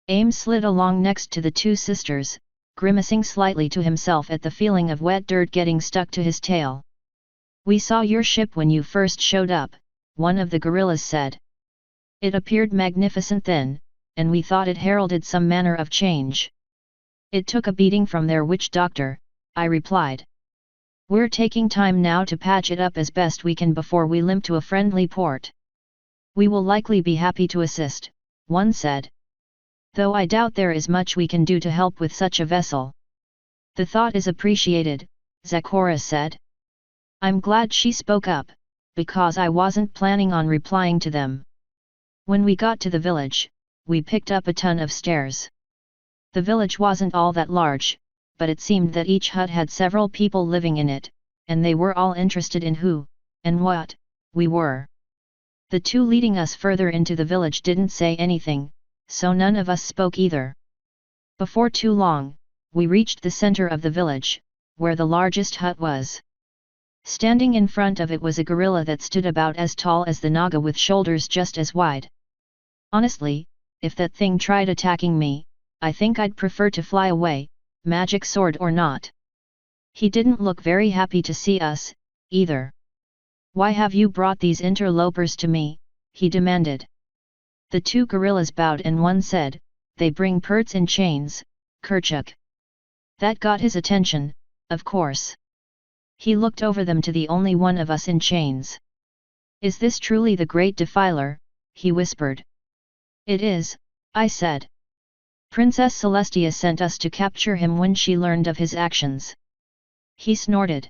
Ames slid along next to the two sisters, grimacing slightly to himself at the feeling of wet dirt getting stuck to his tail. We saw your ship when you first showed up, one of the gorillas said. It appeared magnificent then, and we thought it heralded some manner of change. It took a beating from their witch doctor, I replied. We're taking time now to patch it up as best we can before we limp to a friendly port. We will likely be happy to assist, one said. Though I doubt there is much we can do to help with such a vessel. The thought is appreciated, Zecora said. I'm glad she spoke up, because I wasn't planning on replying to them. When we got to the village, we picked up a ton of stairs. The village wasn't all that large, but it seemed that each hut had several people living in it, and they were all interested in who, and what, we were. The two leading us further into the village didn't say anything, so none of us spoke either. Before too long, we reached the center of the village, where the largest hut was. Standing in front of it was a gorilla that stood about as tall as the Naga with shoulders just as wide. Honestly, if that thing tried attacking me, I think I'd prefer to fly away, magic sword or not. He didn't look very happy to see us, either. Why have you brought these interlopers to me? He demanded. The two gorillas bowed and one said, they bring Perts in chains, Kerchuk. That got his attention, of course. He looked over them to the only one of us in chains. Is this truly the Great Defiler? He whispered. It is, I said. Princess Celestia sent us to capture him when she learned of his actions. He snorted.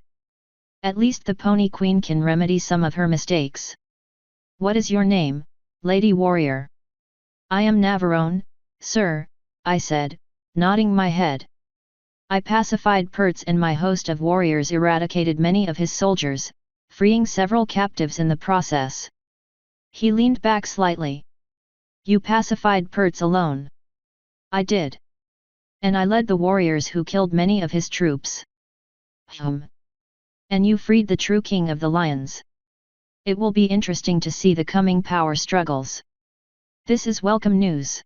At least the Pony Queen can remedy some of her mistakes. What is your name, Lady Warrior? I am Navarone, sir, I said, nodding my head. I pacified Perts and my host of warriors eradicated many of his soldiers, freeing several captives in the process. He leaned back slightly. You pacified Perts alone. I did. And I led the warriors who killed many of his troops. And you freed the true king of the lions. It will be interesting to see the coming power struggles. This is welcome news.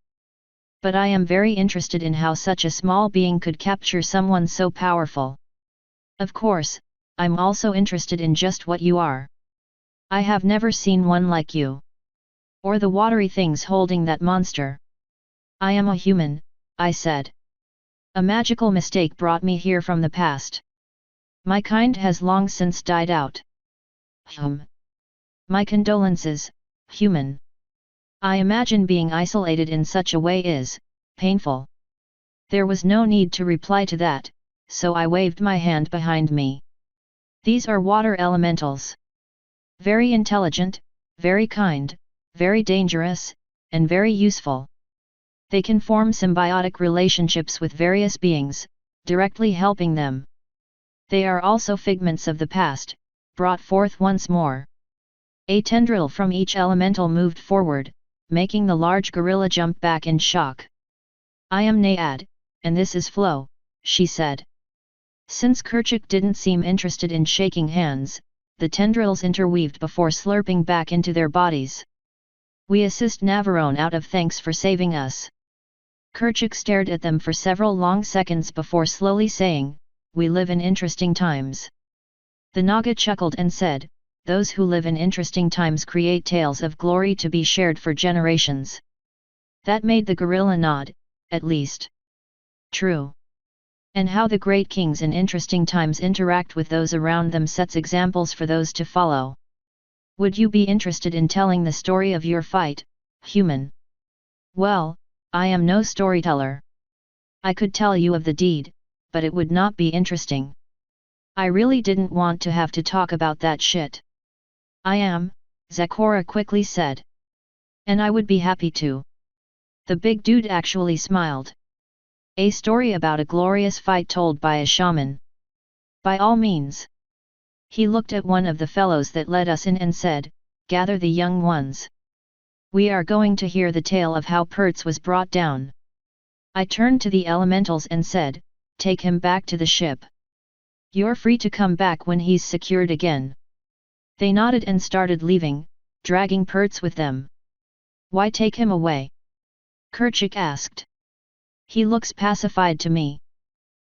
But I am very interested in how such a small being could capture someone so powerful. Of course, I'm also interested in just what you are. I have never seen one like you. Or the watery things holding that monster. I am a human, I said. A magical mistake brought me here from the past. My kind has long since died out. My condolences, human. I imagine being isolated in such a way is painful. There was no need to reply to that, so I waved my hand behind me. These are water elementals. Very intelligent, very kind, very dangerous, and very useful. They can form symbiotic relationships with various beings, directly helping them. They are also figments of the past, brought forth once more. A tendril from each elemental moved forward, making the large gorilla jump back in shock. I am Naiad, and this is Flo, she said. Since Kerchuk didn't seem interested in shaking hands, the tendrils interweaved before slurping back into their bodies. We assist Navarone out of thanks for saving us. Kerchuk stared at them for several long seconds before slowly saying, we live in interesting times. The Naga chuckled and said, those who live in interesting times create tales of glory to be shared for generations. That made the gorilla nod, at least. True. And how the great kings in interesting times interact with those around them sets examples for those to follow. Would you be interested in telling the story of your fight, human? Well, I am no storyteller. I could tell you of the deed, but it would not be interesting. I really didn't want to have to talk about that shit. I am, Zecora quickly said. And I would be happy to. The big dude actually smiled. A story about a glorious fight told by a shaman. By all means. He looked at one of the fellows that led us in and said, gather the young ones. We are going to hear the tale of how Perts was brought down. I turned to the elementals and said, take him back to the ship. You're free to come back when he's secured again. They nodded and started leaving, dragging Perts with them. Why take him away? Kerchuk asked. He looks pacified to me.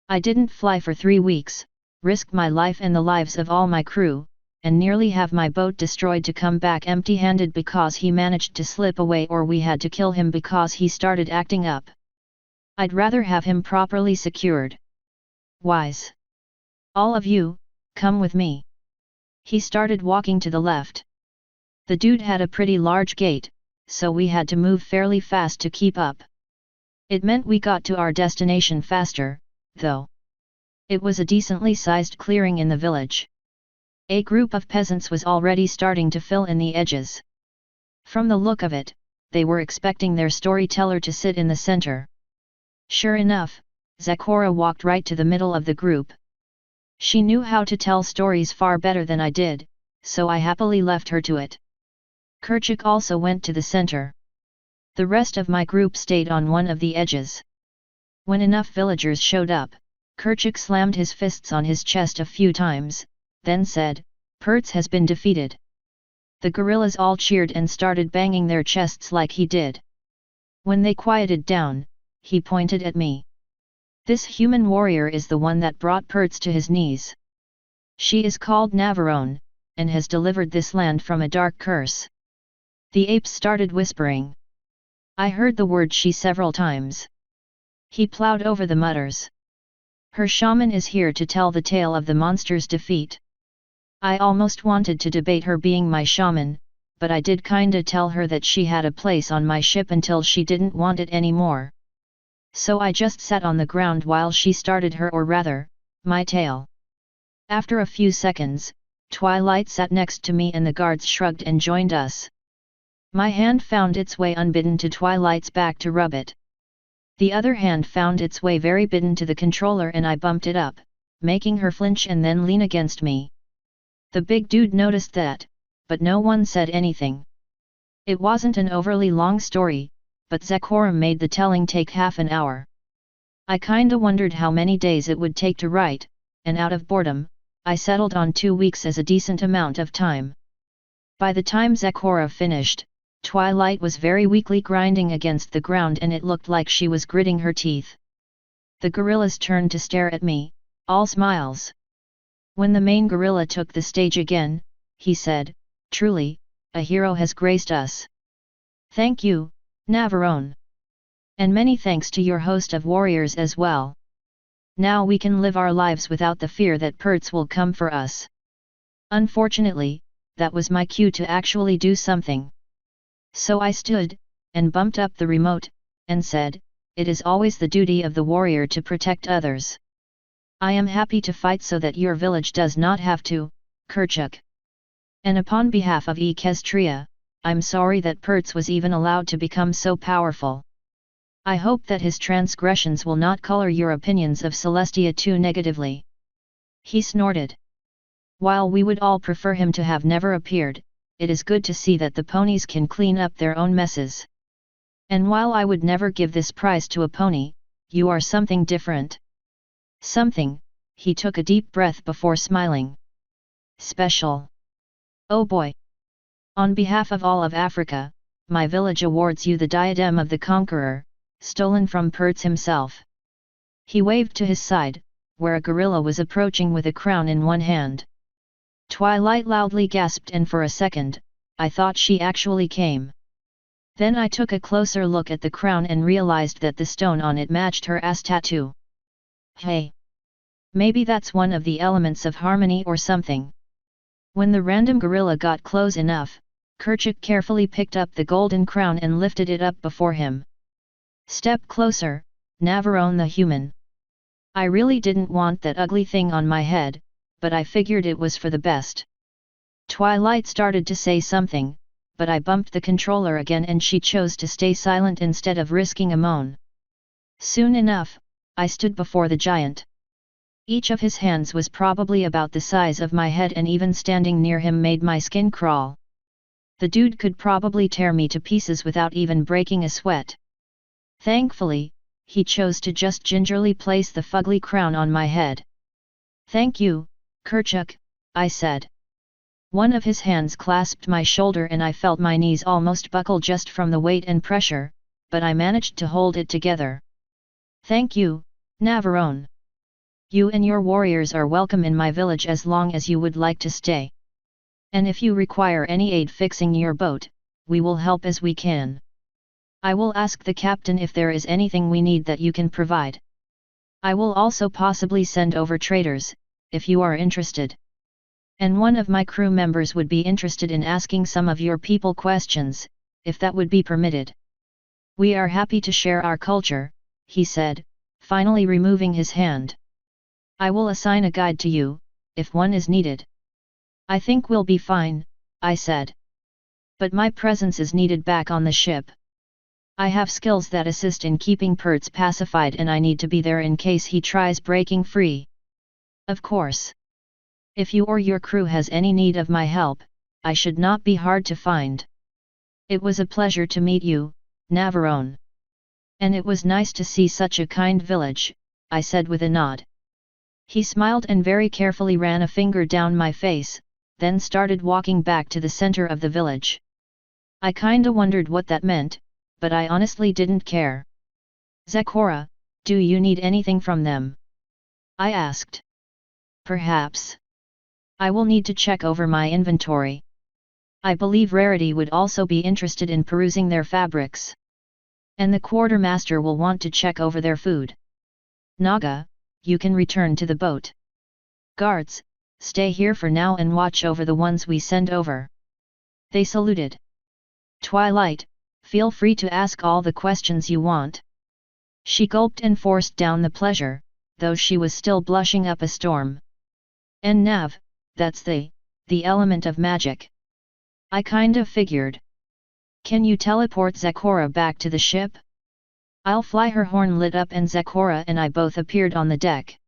I didn't fly for 3 weeks, risk my life and the lives of all my crew, and nearly have my boat destroyed to come back empty-handed because he managed to slip away or we had to kill him because he started acting up. I'd rather have him properly secured. Wise. All of you, come with me. He started walking to the left. The dude had a pretty large gait, so we had to move fairly fast to keep up. It meant we got to our destination faster, though. It was a decently sized clearing in the village. A group of peasants was already starting to fill in the edges. From the look of it, they were expecting their storyteller to sit in the center. Sure enough, Zakora walked right to the middle of the group. She knew how to tell stories far better than I did, so I happily left her to it. Kerchak also went to the center. The rest of my group stayed on one of the edges. When enough villagers showed up, Kerchak slammed his fists on his chest a few times, then said, "Pertz has been defeated." The guerrillas all cheered and started banging their chests like he did. When they quieted down, he pointed at me. "This human warrior is the one that brought Pertz to his knees. She is called Navarone, and has delivered this land from a dark curse." The apes started whispering. I heard the word she several times. He plowed over the mutters. "Her shaman is here to tell the tale of the monster's defeat." I almost wanted to debate her being my shaman, but I did kinda tell her that she had a place on my ship until she didn't want it anymore. So I just sat on the ground while she started her, or rather, my tale. After a few seconds, Twilight sat next to me and the guards shrugged and joined us. My hand found its way unbidden to Twilight's back to rub it. The other hand found its way very bidden to the controller and I bumped it up, making her flinch and then lean against me. The big dude noticed that, but no one said anything. It wasn't an overly long story, but Zakora made the telling take half an hour. I kinda wondered how many days it would take to write, and out of boredom, I settled on 2 weeks as a decent amount of time. By the time Zakora finished, Twilight was very weakly grinding against the ground and it looked like she was gritting her teeth. The gorillas turned to stare at me, all smiles. When the main gorilla took the stage again, he said, "Truly, a hero has graced us. Thank you, Navarone. And many thanks to your host of warriors as well. Now we can live our lives without the fear that Pertz will come for us." Unfortunately, that was my cue to actually do something. So I stood, and bumped up the remote, and said, "It is always the duty of the warrior to protect others. I am happy to fight so that your village does not have to, Kerchak. And upon behalf of Equestria, I'm sorry that Pertz was even allowed to become so powerful. I hope that his transgressions will not color your opinions of Celestia too negatively." He snorted. "While we would all prefer him to have never appeared, it is good to see that the ponies can clean up their own messes. And while I would never give this prize to a pony, you are something different." "Something," he took a deep breath before smiling. "Special. Oh boy. On behalf of all of Africa, my village awards you the diadem of the conqueror, stolen from Pertz himself." He waved to his side, where a gorilla was approaching with a crown in one hand. Twilight loudly gasped and for a second, I thought she actually came. Then I took a closer look at the crown and realized that the stone on it matched her ass tattoo. Hey! Maybe that's one of the elements of harmony or something. When the random gorilla got close enough, Kerchak carefully picked up the golden crown and lifted it up before him. "Step closer, Navarone the human. I really didn't want that ugly thing on my head, but I figured it was for the best." Twilight started to say something, but I bumped the controller again and she chose to stay silent instead of risking a moan. Soon enough, I stood before the giant. Each of his hands was probably about the size of my head and even standing near him made my skin crawl. The dude could probably tear me to pieces without even breaking a sweat. Thankfully, he chose to just gingerly place the fugly crown on my head. "Thank you, Kerchak," I said. One of his hands clasped my shoulder and I felt my knees almost buckle just from the weight and pressure, but I managed to hold it together. "Thank you, Navarone. You and your warriors are welcome in my village as long as you would like to stay. And if you require any aid fixing your boat, we will help as we can. I will ask the captain if there is anything we need that you can provide. I will also possibly send over traders, if you are interested." And one of my crew members would be interested in asking some of your people questions, if that would be permitted. We are happy to share our culture, he said, finally removing his hand. I will assign a guide to you, if one is needed. I think we'll be fine, I said. But my presence is needed back on the ship. I have skills that assist in keeping Pertz pacified and I need to be there in case he tries breaking free. Of course. If you or your crew has any need of my help, I should not be hard to find. It was a pleasure to meet you, Navarone. And it was nice to see such a kind village, I said with a nod. He smiled and very carefully ran a finger down my face, then started walking back to the center of the village. I kinda wondered what that meant, but I honestly didn't care. Zecora, do you need anything from them? I asked. Perhaps. I will need to check over my inventory. I believe Rarity would also be interested in perusing their fabrics. And the quartermaster will want to check over their food. Naga, you can return to the boat. Guards, stay here for now and watch over the ones we send over. They saluted. Twilight, feel free to ask all the questions you want. She gulped and forced down the pleasure, though she was still blushing up a storm. And Nav, that's the element of magic. I kinda figured. Can you teleport Zecora back to the ship? I'll fly. Her horn lit up and Zecora and I both appeared on the deck.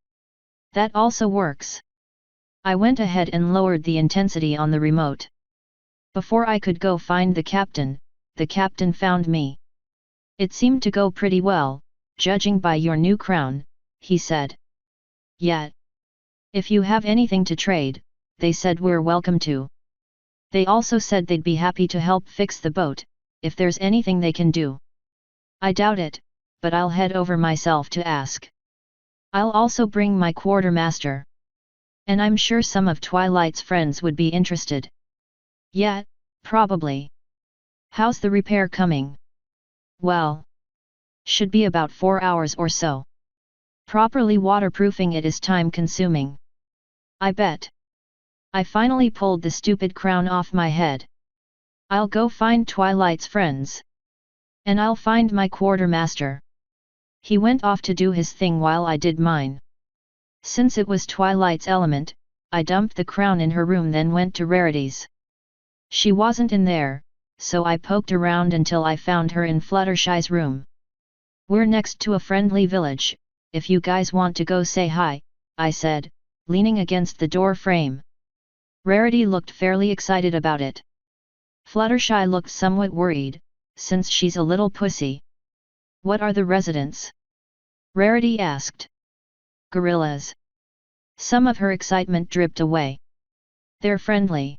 That also works. I went ahead and lowered the intensity on the remote. Before I could go find the captain found me. It seemed to go pretty well, judging by your new crown, he said. Yet. If you have anything to trade, they said we're welcome to. They also said they'd be happy to help fix the boat, if there's anything they can do. I doubt it, but I'll head over myself to ask. I'll also bring my quartermaster. And I'm sure some of Twilight's friends would be interested. Yeah, probably. How's the repair coming? Well. Should be about 4 hours or so. Properly waterproofing it is time-consuming. I bet. I finally pulled the stupid crown off my head. I'll go find Twilight's friends. And I'll find my quartermaster. He went off to do his thing while I did mine. Since it was Twilight's element, I dumped the crown in her room then went to Rarity's. She wasn't in there, so I poked around until I found her in Fluttershy's room. We're next to a friendly village, if you guys want to go say hi, I said, leaning against the door frame. Rarity looked fairly excited about it. Fluttershy looked somewhat worried, since she's a little pussy. What are the residents? Rarity asked. Gorillas. Some of her excitement dripped away. They're friendly.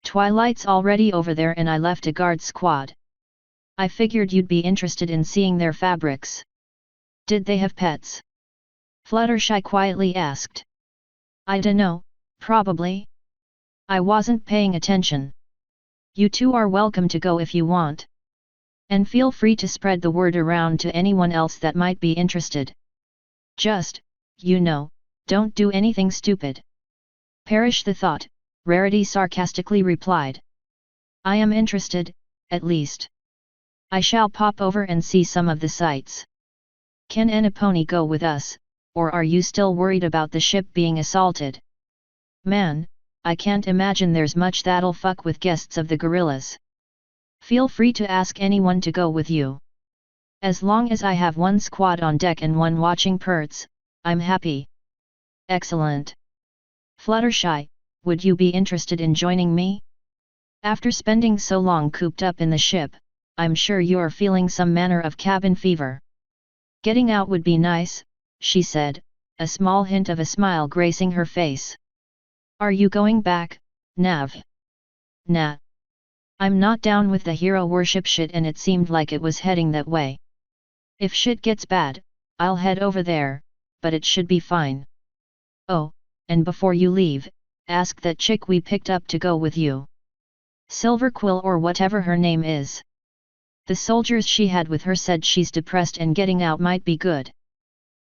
Twilight's already over there and I left a guard squad. I figured you'd be interested in seeing their fabrics. Did they have pets? Fluttershy quietly asked. I dunno, probably. I wasn't paying attention. You two are welcome to go if you want. And feel free to spread the word around to anyone else that might be interested. Just, don't do anything stupid. Perish the thought, Rarity sarcastically replied. I am interested, at least. I shall pop over and see some of the sights. Can Anaponi go with us, or are you still worried about the ship being assaulted? Man, I can't imagine there's much that'll fuck with guests of the gorillas. Feel free to ask anyone to go with you. As long as I have one squad on deck and one watching Pertz, I'm happy. Excellent. Fluttershy, would you be interested in joining me? After spending so long cooped up in the ship, I'm sure you're feeling some manner of cabin fever. Getting out would be nice, she said, a small hint of a smile gracing her face. Are you going back, Nav? Nah. I'm not down with the hero worship shit and it seemed like it was heading that way. If shit gets bad, I'll head over there, but it should be fine. Oh, and before you leave, ask that chick we picked up to go with you. Silverquill or whatever her name is. The soldiers she had with her said she's depressed and getting out might be good.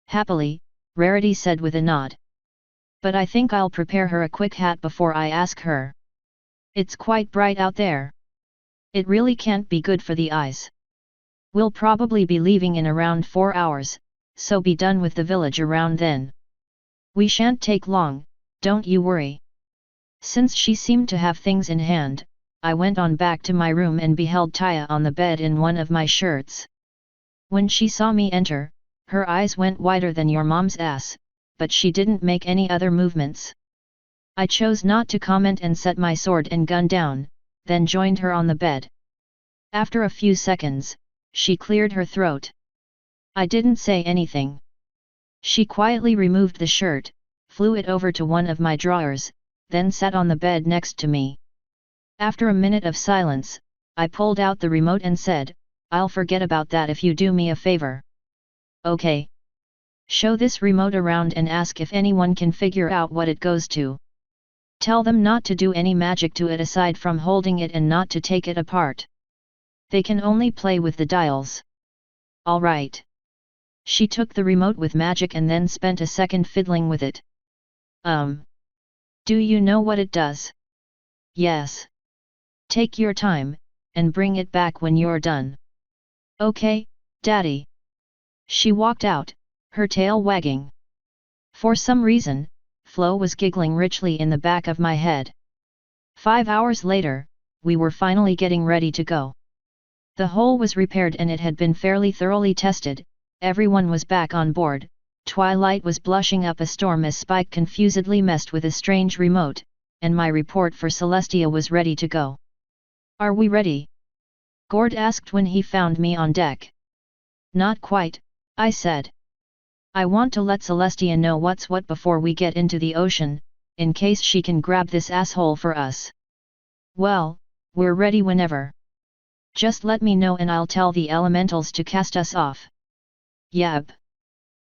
Happily, Rarity said with a nod. But I think I'll prepare her a quick hat before I ask her. It's quite bright out there. It really can't be good for the eyes. We'll probably be leaving in around 4 hours, so be done with the village around then. We shan't take long, don't you worry. Since she seemed to have things in hand, I went on back to my room and beheld Taya on the bed in one of my shirts. When she saw me enter, her eyes went wider than your mom's ass, but she didn't make any other movements. I chose not to comment and set my sword and gun down, then joined her on the bed. After a few seconds, she cleared her throat. I didn't say anything. She quietly removed the shirt, flew it over to one of my drawers, then sat on the bed next to me. After a minute of silence, I pulled out the remote and said, "I'll forget about that if you do me a favor." "Okay. Show this remote around and ask if anyone can figure out what it goes to. Tell them not to do any magic to it aside from holding it and not to take it apart. They can only play with the dials." "All right." She took the remote with magic and then spent a second fiddling with it. Do you know what it does?" "Yes." "Take your time, and bring it back when you're done." "Okay, Daddy." She walked out, her tail wagging. For some reason, Flo was giggling richly in the back of my head. 5 hours later, we were finally getting ready to go. The hole was repaired and it had been fairly thoroughly tested, everyone was back on board. Twilight was blushing up a storm as Spike confusedly messed with a strange remote, and my report for Celestia was ready to go. "Are we ready?" Gord asked when he found me on deck. "Not quite," I said. "I want to let Celestia know what's what before we get into the ocean, in case she can grab this asshole for us." "Well, we're ready whenever. Just let me know and I'll tell the elementals to cast us off." "Yep."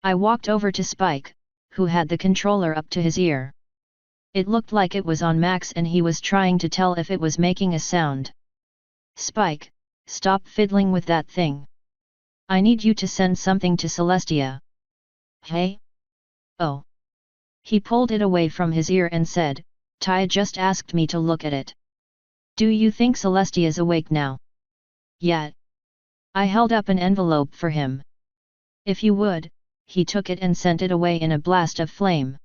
I walked over to Spike, who had the controller up to his ear. It looked like it was on max and he was trying to tell if it was making a sound. "Spike, stop fiddling with that thing. I need you to send something to Celestia." "Hey? Oh." He pulled it away from his ear and said, "Taya just asked me to look at it. Do you think Celestia's awake now?" "Yeah." I held up an envelope for him. "If you would." He took it and sent it away in a blast of flame.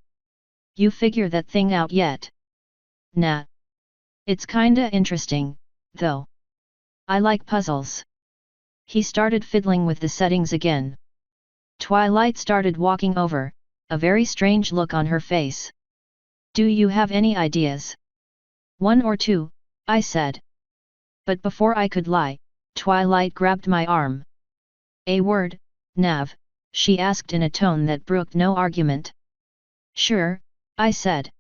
"You figure that thing out yet?" "Nah. It's kinda interesting, though. I like puzzles." He started fiddling with the settings again. Twilight started walking over, a very strange look on her face. "Do you have any ideas?" "1 or 2, I said. But before I could lie, Twilight grabbed my arm. "A word, Nav?" she asked in a tone that brooked no argument. "Sure," I said.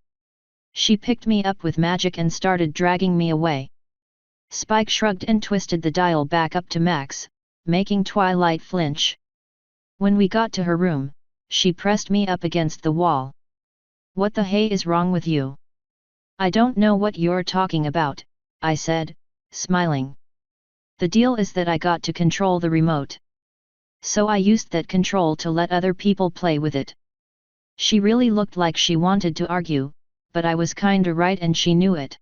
She picked me up with magic and started dragging me away. Spike shrugged and twisted the dial back up to max, making Twilight flinch. When we got to her room, she pressed me up against the wall. "What the hey is wrong with you?" "I don't know what you're talking about," I said, smiling. "The deal is that I got to control the remote. So I used that control to let other people play with it." She really looked like she wanted to argue, but I was kinda right and she knew it.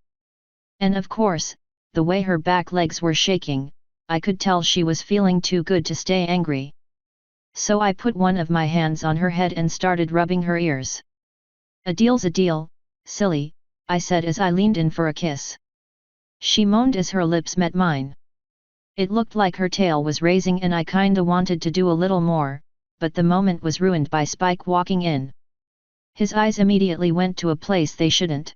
And of course, the way her back legs were shaking, I could tell she was feeling too good to stay angry. So I put one of my hands on her head and started rubbing her ears. "A deal's a deal, silly," I said as I leaned in for a kiss. She moaned as her lips met mine. It looked like her tail was raising and I kinda wanted to do a little more, but the moment was ruined by Spike walking in. His eyes immediately went to a place they shouldn't.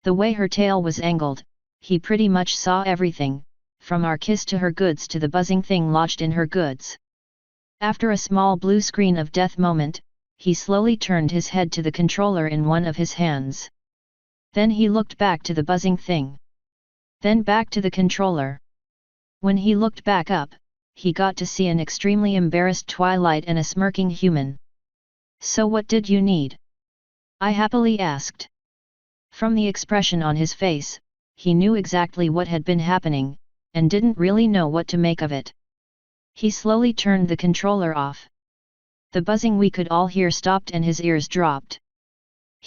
The way her tail was angled, he pretty much saw everything, from our kiss to her goods to the buzzing thing lodged in her goods. After a small blue screen of death moment, he slowly turned his head to the controller in one of his hands. Then he looked back to the buzzing thing. Then back to the controller. When he looked back up, he got to see an extremely embarrassed Twilight and a smirking human. "So what did you need?" I happily asked. From the expression on his face, he knew exactly what had been happening, and didn't really know what to make of it. He slowly turned the controller off. The buzzing we could all hear stopped and his ears dropped.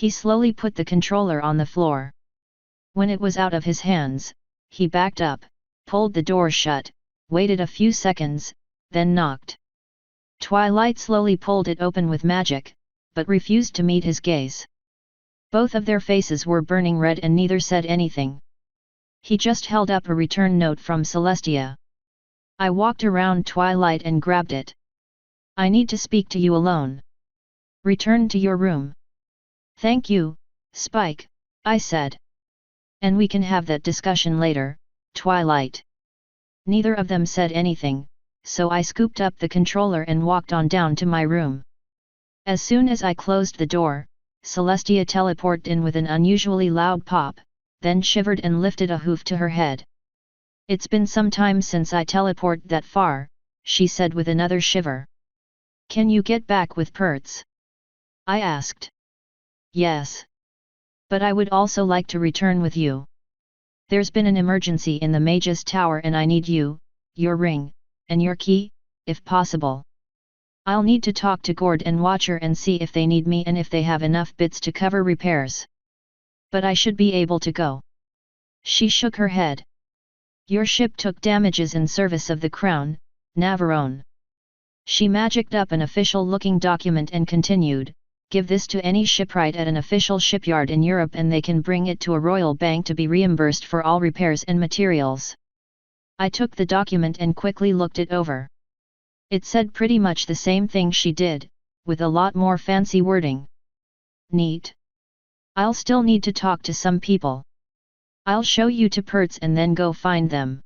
He slowly put the controller on the floor. When it was out of his hands, he backed up, pulled the door shut, waited a few seconds, then knocked. Twilight slowly pulled it open with magic, but refused to meet his gaze. Both of their faces were burning red and neither said anything. He just held up a return note from Celestia. I walked around Twilight and grabbed it. I need to speak to you alone. Return to your room. Thank you, Spike, I said. And we can have that discussion later, Twilight. Neither of them said anything, so I scooped up the controller and walked on down to my room. As soon as I closed the door, Celestia teleported in with an unusually loud pop, then shivered and lifted a hoof to her head. It's been some time since I teleported that far, she said with another shiver. Can you get back with Pertz? I asked. Yes. But I would also like to return with you. There's been an emergency in the Mage's Tower and I need you, your ring, and your key, if possible. I'll need to talk to Gord and Watcher and see if they need me and if they have enough bits to cover repairs. But I should be able to go. She shook her head. Your ship took damages in service of the Crown, Navarone. She magicked up an official-looking document and continued, give this to any shipwright at an official shipyard in Europe and they can bring it to a royal bank to be reimbursed for all repairs and materials. I took the document and quickly looked it over. It said pretty much the same thing she did, with a lot more fancy wording. Neat. I'll still need to talk to some people. I'll show you to Pertz and then go find them.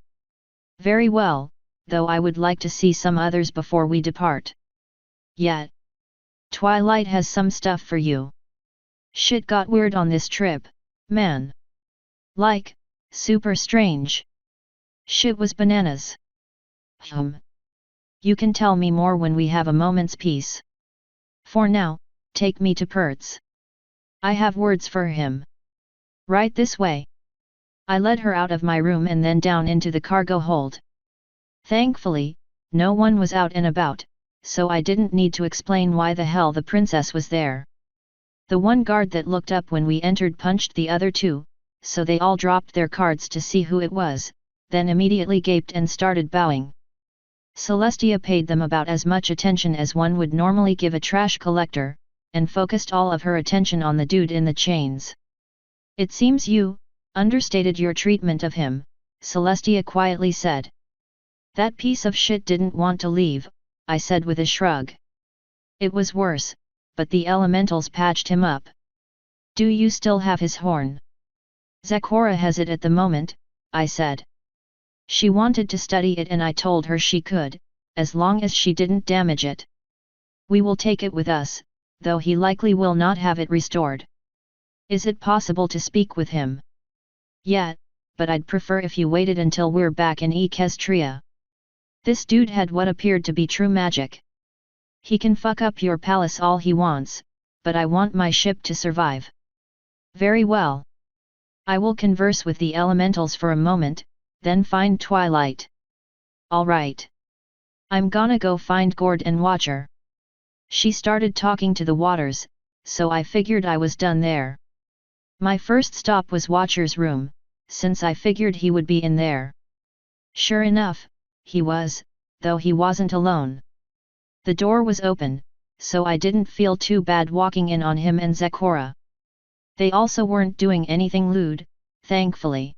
Very well, though I would like to see some others before we depart. Yet. Twilight has some stuff for you. Shit got weird on this trip, man. Like, super strange. Shit was bananas. You can tell me more when we have a moment's peace. For now, take me to Pertz. I have words for him. Right this way. I led her out of my room and then down into the cargo hold. Thankfully, no one was out and about, so I didn't need to explain why the hell the princess was there. The one guard that looked up when we entered punched the other two, so they all dropped their cards to see who it was, then immediately gaped and started bowing. Celestia paid them about as much attention as one would normally give a trash collector, and focused all of her attention on the dude in the chains. It seems you understated your treatment of him, Celestia quietly said. That piece of shit didn't want to leave, I said with a shrug. It was worse, but the elementals patched him up. Do you still have his horn? Zakora has it at the moment, I said. She wanted to study it and I told her she could, as long as she didn't damage it. We will take it with us, though he likely will not have it restored. Is it possible to speak with him? Yeah, but I'd prefer if you waited until we're back in Equestria. This dude had what appeared to be true magic. He can fuck up your palace all he wants, but I want my ship to survive. Very well. I will converse with the elementals for a moment, then find Twilight. Alright. I'm gonna go find Gord and Watcher. She started talking to the waters, so I figured I was done there. My first stop was Watcher's room, since I figured he would be in there. Sure enough, he was, though he wasn't alone. The door was open, so I didn't feel too bad walking in on him and Zakora. They also weren't doing anything lewd, thankfully.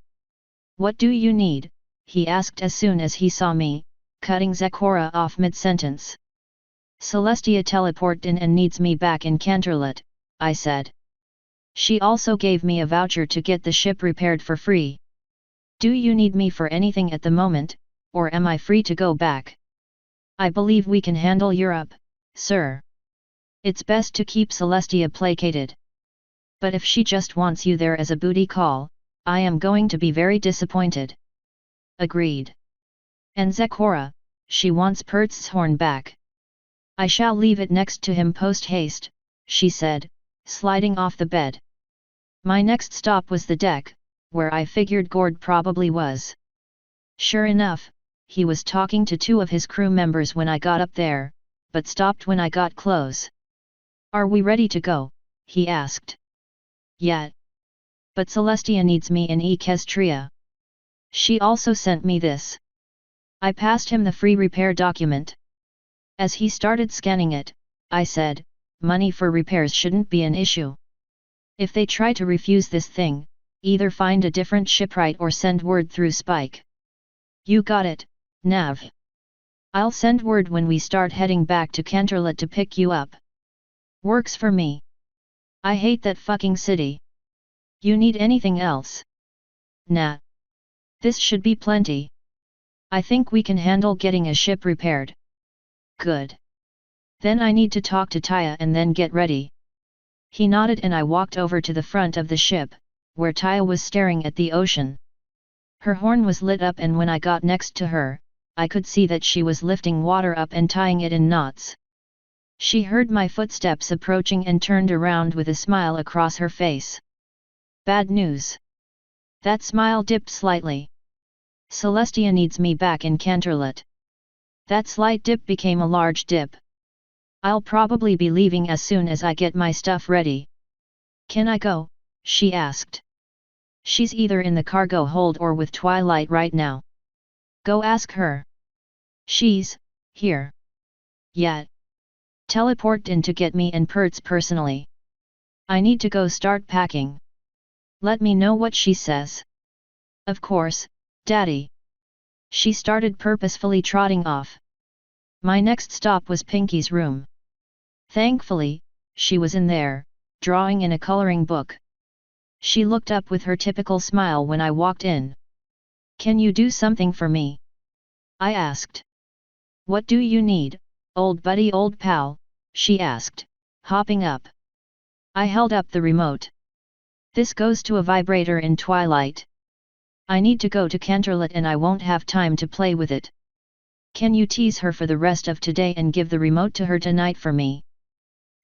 What do you need? He asked as soon as he saw me, cutting Zakora off mid-sentence. Celestia teleported in and needs me back in Canterlot, I said. She also gave me a voucher to get the ship repaired for free. Do you need me for anything at the moment, or am I free to go back? I believe we can handle Europe, sir. It's best to keep Celestia placated. But if she just wants you there as a booty call, I am going to be very disappointed. Agreed. And Zakora, she wants Pertz's horn back. I shall leave it next to him post-haste, she said, sliding off the bed. My next stop was the deck, where I figured Gord probably was. Sure enough, he was talking to two of his crew members when I got up there, but stopped when I got close. Are we ready to go? He asked. yet. But Celestia needs me in Equestria. She also sent me this. I passed him the free repair document. As he started scanning it, I said, money for repairs shouldn't be an issue. If they try to refuse this thing, either find a different shipwright or send word through Spike. You got it, Nav. I'll send word when we start heading back to Canterlot to pick you up. Works for me. I hate that fucking city. You need anything else? Nah. This should be plenty. I think we can handle getting a ship repaired. Good. Then I need to talk to Taya and then get ready. He nodded and I walked over to the front of the ship, where Taya was staring at the ocean. Her horn was lit up and when I got next to her, I could see that she was lifting water up and tying it in knots. She heard my footsteps approaching and turned around with a smile across her face. Bad news. That smile dipped slightly. Celestia needs me back in Canterlot. That slight dip became a large dip. I'll probably be leaving as soon as I get my stuff ready. Can I go? She asked. She's either in the cargo hold or with Twilight right now. Go ask her. She's here. Yet. Teleport in to get me and Pertz personally. I need to go start packing. Let me know what she says. Of course, Daddy. She started purposefully trotting off. My next stop was Pinky's room. Thankfully, she was in there, drawing in a coloring book. She looked up with her typical smile when I walked in. Can you do something for me? I asked. What do you need, old buddy old pal? She asked, hopping up. I held up the remote. This goes to a vibrator in Twilight. I need to go to Canterlot and I won't have time to play with it. Can you tease her for the rest of today and give the remote to her tonight for me?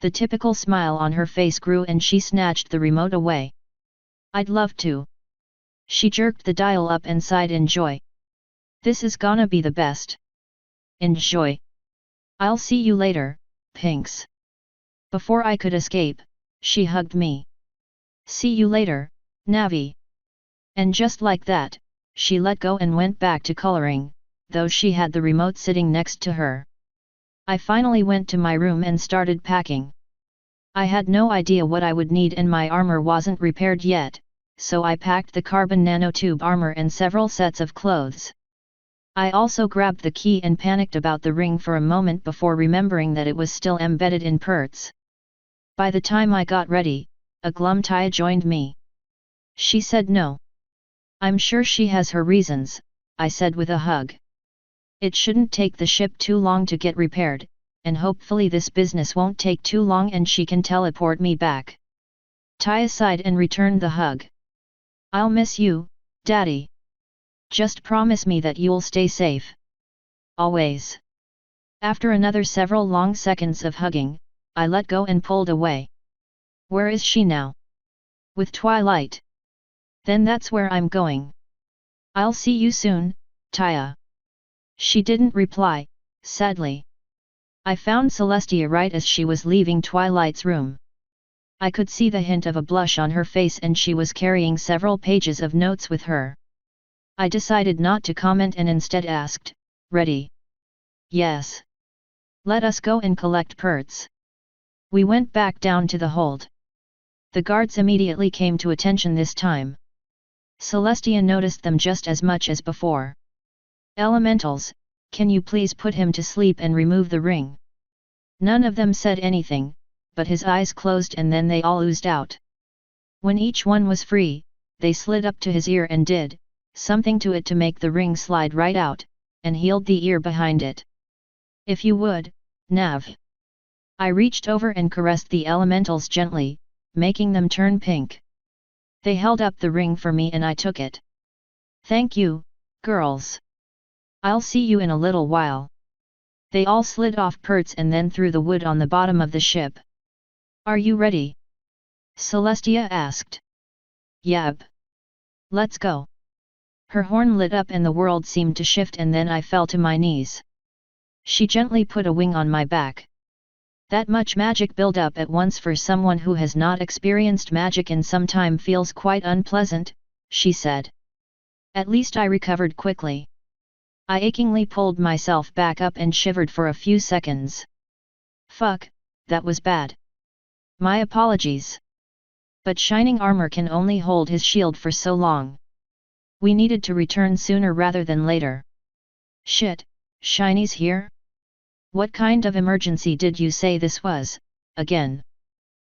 The typical smile on her face grew and she snatched the remote away. I'd love to. She jerked the dial up and sighed in joy. This is gonna be the best. Enjoy. I'll see you later, Pinks. Before I could escape, she hugged me. See you later, Navi. And just like that, she let go and went back to coloring, though she had the remote sitting next to her. I finally went to my room and started packing. I had no idea what I would need and my armor wasn't repaired yet, so I packed the carbon nanotube armor and several sets of clothes. I also grabbed the key and panicked about the ring for a moment before remembering that it was still embedded in Pertz. By the time I got ready, a glum Taya joined me. She said no. I'm sure she has her reasons, I said with a hug. It shouldn't take the ship too long to get repaired, and hopefully this business won't take too long and she can teleport me back. Taya sighed and returned the hug. I'll miss you, Daddy. Just promise me that you'll stay safe. Always. After another several long seconds of hugging, I let go and pulled away. Where is she now? With Twilight. Then that's where I'm going. I'll see you soon, Taya. She didn't reply, sadly. I found Celestia right as she was leaving Twilight's room. I could see the hint of a blush on her face and she was carrying several pages of notes with her. I decided not to comment and instead asked, ready? Yes. Let us go and collect Pertz. We went back down to the hold. The guards immediately came to attention this time. Celestia noticed them just as much as before. Elementals, can you please put him to sleep and remove the ring? None of them said anything, but his eyes closed and then they all oozed out. When each one was free, they slid up to his ear and did something to it to make the ring slide right out, and healed the ear behind it. If you would, Nav. I reached over and caressed the elementals gently, making them turn pink. They held up the ring for me and I took it. Thank you, girls. I'll see you in a little while. They all slid off Pertz and then threw the wood on the bottom of the ship. Are you ready? Celestia asked. Yep. Let's go. Her horn lit up and the world seemed to shift and then I fell to my knees. She gently put a wing on my back. That much magic build up at once for someone who has not experienced magic in some time feels quite unpleasant, she said. At least I recovered quickly. I achingly pulled myself back up and shivered for a few seconds. Fuck, that was bad. My apologies. But shining armor can only hold his shield for so long. We needed to return sooner rather than later. Shit, Shiny's here? What kind of emergency did you say this was, again?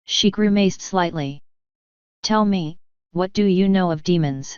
She grimaced slightly. Tell me, what do you know of demons?